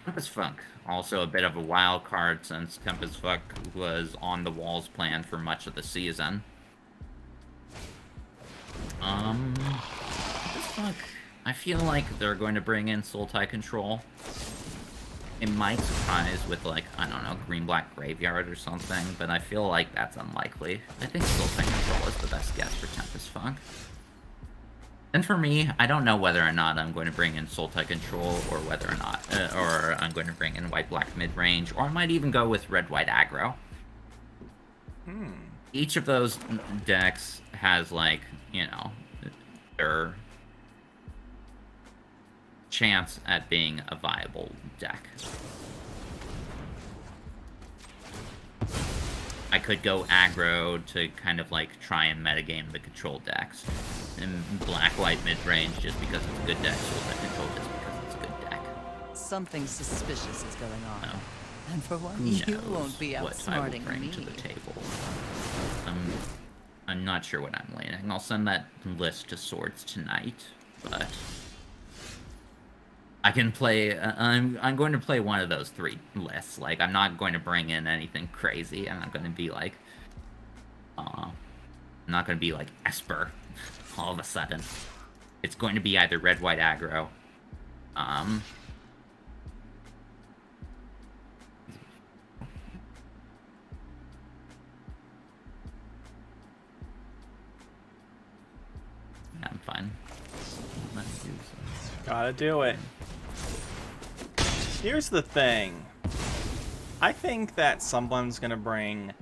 Tempest Funk, also a bit of a wild card since Tempest Funk was on the Walls plan for much of the season. Fuck. I feel like they're going to bring in Sultai control. It might surprise with, like, I don't know, green-black graveyard or something, but I feel like that's unlikely. I think Sultai control is the best guess for Tempest Funk. And for me, I don't know whether or not I'm going to bring in Sultai control, or whether or not, or I'm going to bring in white-black mid-range, or I might even go with red-white aggro. Each of those decks has, like, you know, their chance at being a viable deck. I could go aggro to kind of like try and metagame the control decks, and black-white mid-range just because it's a good deck, Sultan control just because it's a good deck. Something suspicious is going on. No. And for one, Who you knows won't be what I will outsmarting bring me. to the table. I'm not sure what I'm leaning. I'll send that list to Swords tonight, but I can play. I'm going to play one of those three lists. Like, I'm not going to bring in anything crazy. I'm not going to be like, I'm not going to be like Esper all of a sudden. It's going to be either red, white aggro. I'm fine. Let's do so. Gotta do it. Here's the thing. I think that someone's gonna bring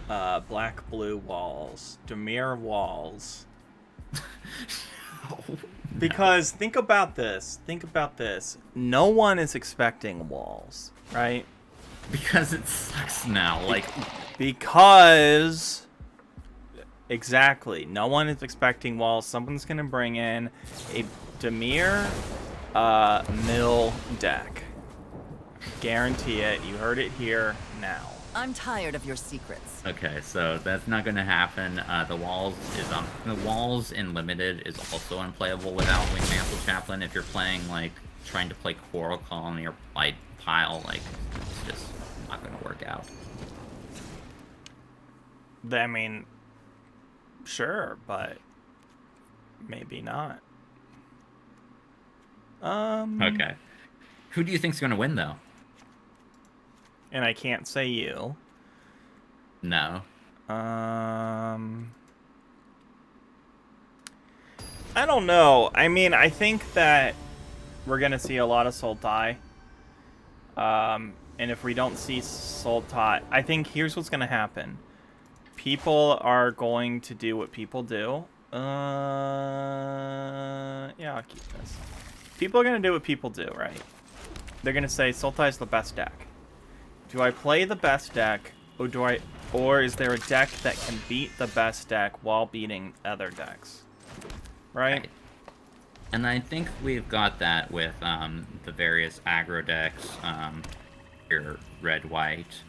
black-blue walls, Dimir walls. Because think about this. Think about this. No one is expecting walls, right? Because it sucks now. Like, because exactly, no one is expecting walls. Someone's gonna bring in a Dimir mill deck. Guarantee it. You heard it here now. I'm tired of your secrets. okay, so that's not going to happen. The walls in limited is also unplayable without Wingmantle Chaplain. If you're playing like trying to play Coral Colony or Blight Pile, like it's just not going to work out. I mean, sure, but maybe not. Okay. Who do you think's going to win though? And I can't say you. No. I don't know. I mean, I think that we're gonna see a lot of Sultai. And if we don't see Sultai, I think here's what's gonna happen. People are going to do what people do. Yeah, I'll keep this. People are gonna do what people do, right? They're gonna say Sultai's the best deck. Do I play the best deck, or is there a deck that can beat the best deck while beating other decks? Right? And I think we've got that with the various aggro decks. Your red-white.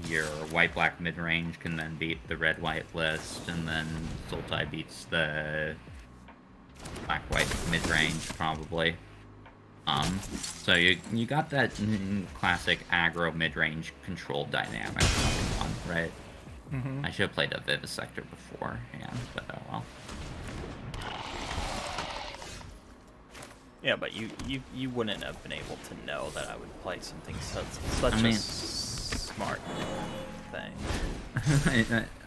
Your white-black mid-range can then beat the red-white list, and then Sultai beats the black-white mid-range, probably. So you got that classic aggro mid-range control dynamic going on, right? I should have played a Vivisector beforehand, but oh well. Yeah, but you wouldn't have been able to know that I would play something such a smart thing.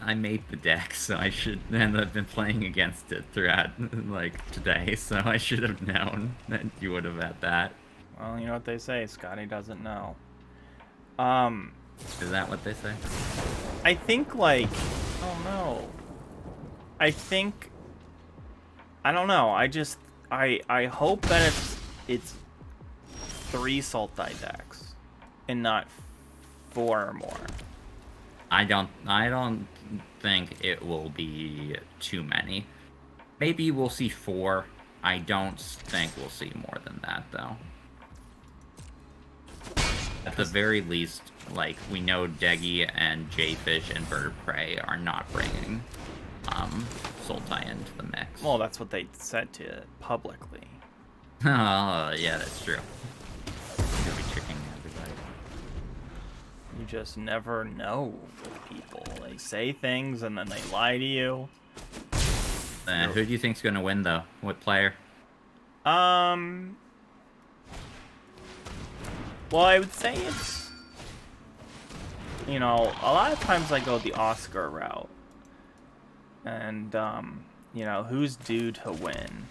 I made the deck, so I should, and I've been playing against it throughout, like, today, so I should have known that you would have had that. Well, you know what they say, Scotty doesn't know. Is that what they say? I think, like, oh no. I don't know, I hope that it's 3 Sultai decks and not 4 or more. I don't think it will be too many. Maybe we'll see 4. I don't think we'll see more than that, though. At the very least, like, we know Deggy and Jayfish and Bird of Prey are not bringing Sultai into the mix. Well, that's what they said to publicly. Oh, yeah, that's true. You'll be tricking everybody. You just never know with people. They say things and then they lie to you. Who do you think's gonna win, though? What player? Well, I would say it's, you know, a lot of times I go the Oscar route. And, you know, who's due to win?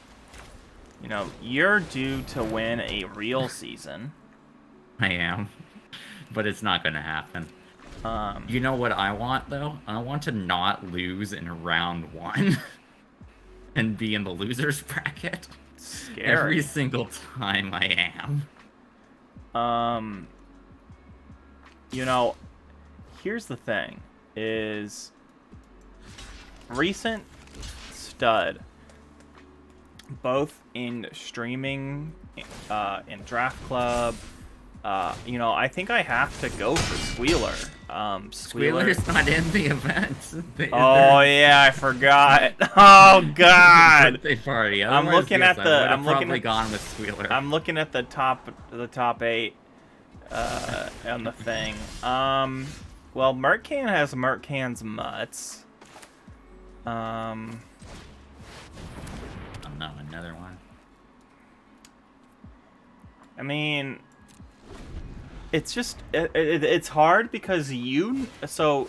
You know, you're due to win a real season. I am. But it's not gonna happen. You know what I want, though? I want to not lose in round 1. And be in the loser's bracket. Scary. Every single time I am. You know, here's the thing, is recent stud, both in streaming, in Draft Club, you know, I think I have to go for Squealer. Squealer's not in the event. Oh yeah, I forgot. Oh god. Birthday party. I'm looking at the. I'm probably gone with Squealer. I'm looking at the top 8 on the thing. Well, Mercan has Mercan's Mutts. Oh no, another one. I mean, it's just it's hard because so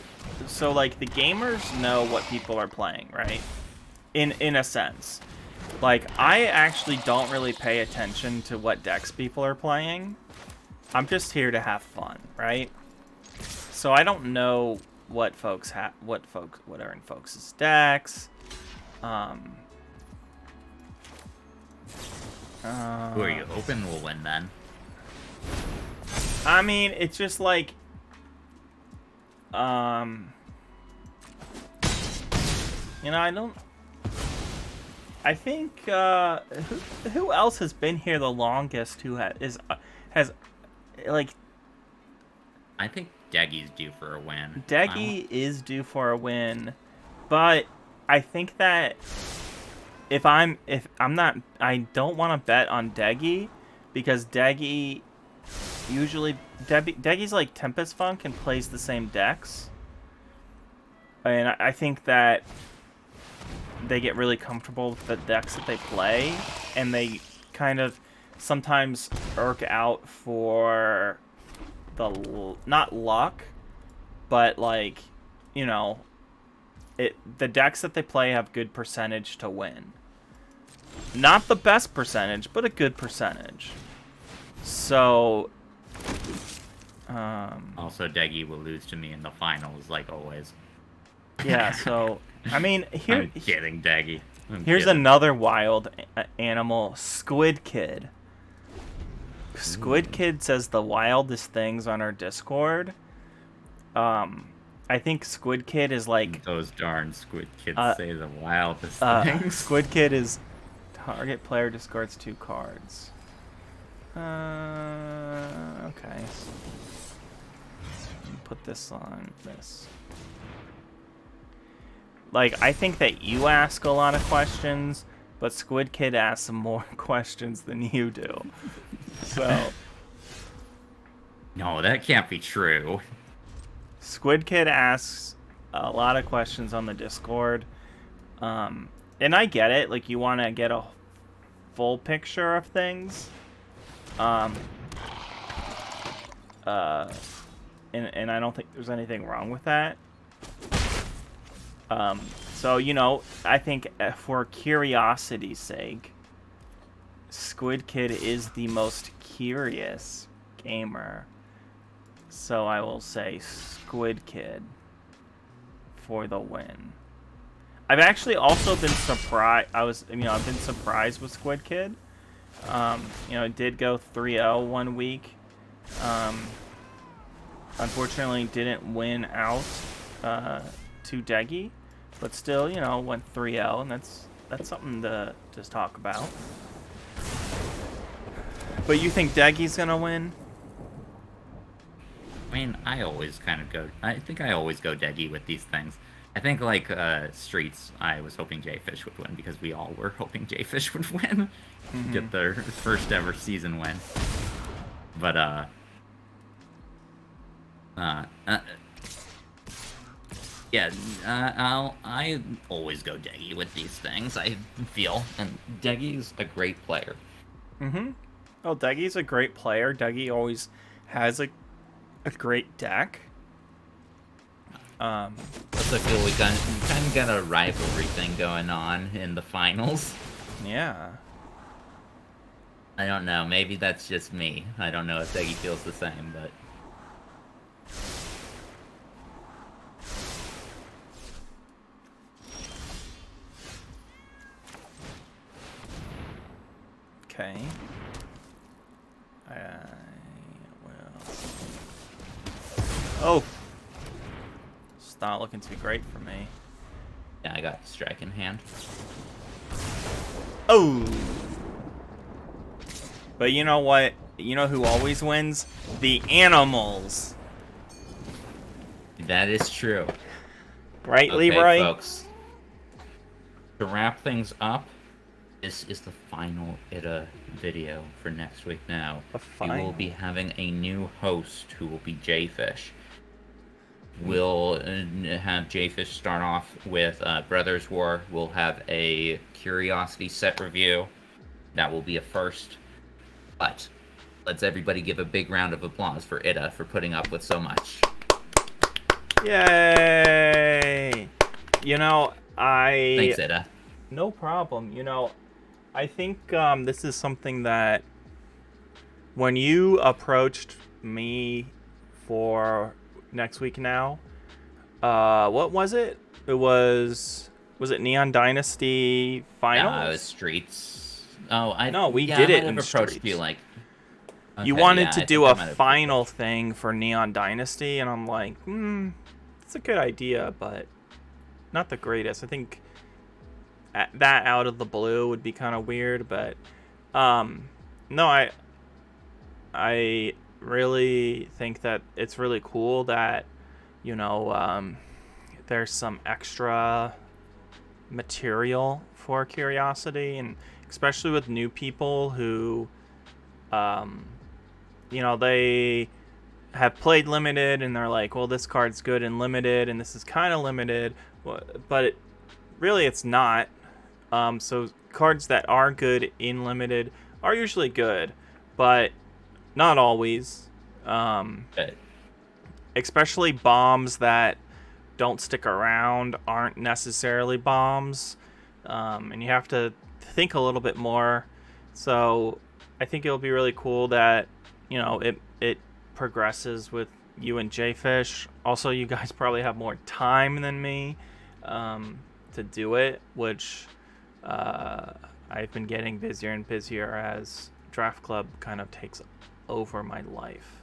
like the gamers know what people are playing, right? In a sense, like I actually don't really pay attention to what decks people are playing. I'm just here to have fun, right? So I don't know what folks what are in folks' decks. Who are you hoping will win then? I mean, it's just like, you know, I think, who else has been here the longest who has like... I think Deggy's due for a win. Deggy is due for a win, but I think that I don't want to bet on Deggy, because Deggy usually, Deggy's like Tempest Funk and plays the same decks. And I think that they get really comfortable with the decks that they play, and they kind of sometimes irk out for the, not luck, but like, you know, the decks that they play have good percentage to win. Not the best percentage, but a good percentage. So, also, Deggy will lose to me in the finals, like always. Yeah, so, I mean, I'm kidding, Deggy. Here's another wild animal, Squid Kid. Squid Kid says the wildest things on our Discord. I think Squid Kid is like... Those darn Squid Kids say the wildest things. Squid Kid is Target player discards 2 cards. Okay. Put this on this. Like, I think that you ask a lot of questions, but Squid Kid asks more questions than you do. So... No, that can't be true. Squid Kid asks a lot of questions on the Discord. And I get it. Like, you want to get a full picture of things. And I don't think there's anything wrong with that. So, you know, I think for curiosity's sake, Squid Kid is the most curious gamer. So I will say Squid Kid for the win. I've actually also been surprised. I've been surprised with Squid Kid. It did go 3-0 one week. Unfortunately, didn't win out to Deggy, but still, went 3-0, and that's something to just talk about. But you think Deggy's gonna win? I mean, I think I always go Deggy with these things. I think, like, Streets, I was hoping Jfish would win, because we all were hoping Jfish would win. Mm-hmm. Get their first ever season win. But, I always go Deggy with these things, I feel. And Deggy's a great player. Mm-hmm. Oh, Deggy's a great player. Deggy always has a great deck. Plus, I feel we kind of got a rivalry thing going on in the finals. Yeah. I don't know. Maybe that's just me. I don't know if Deggy feels the same, but... Okay. Oh! It's not looking too great for me. Yeah, I got the strike in hand. Oh! But you know what? You know who always wins? The animals! That is true. Right, okay, Leroy? Folks. To wrap things up, this is the final ITA video for next week now. We will be having a new host who will be Jfish. We'll have Jfish start off with Brothers War. We'll have a Curiosity set review. That will be a first. But let's everybody give a big round of applause for ITA for putting up with so much. Yay! Thanks, ITA. No problem. I think this is something that when you approached me for next week now, what was it? Was it Neon Dynasty Finals? No, it was Streets. We did it in approached Streets. you like you wanted to do a final thing for Neon Dynasty, and I'm like, it's a good idea, but not the greatest. I think that out of the blue would be kind of weird, but no, I really think that it's really cool that there's some extra material for Curiosity, and especially with new people who they have played limited and they're like, well, this card's good in limited and this is kind of limited, but really it's not. So cards that are good in limited are usually good, but not always. Especially bombs that don't stick around aren't necessarily bombs, and you have to think a little bit more. So I think it'll be really cool that it progresses with you and Jfish. Also, you guys probably have more time than me to do it, which I've been getting busier and busier as Draft Club kind of takes over my life.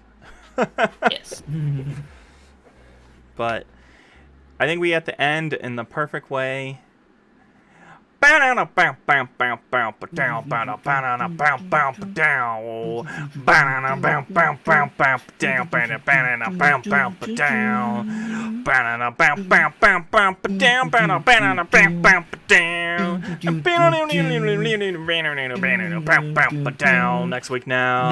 Yes. But I think we at the end in the perfect way. Next week now.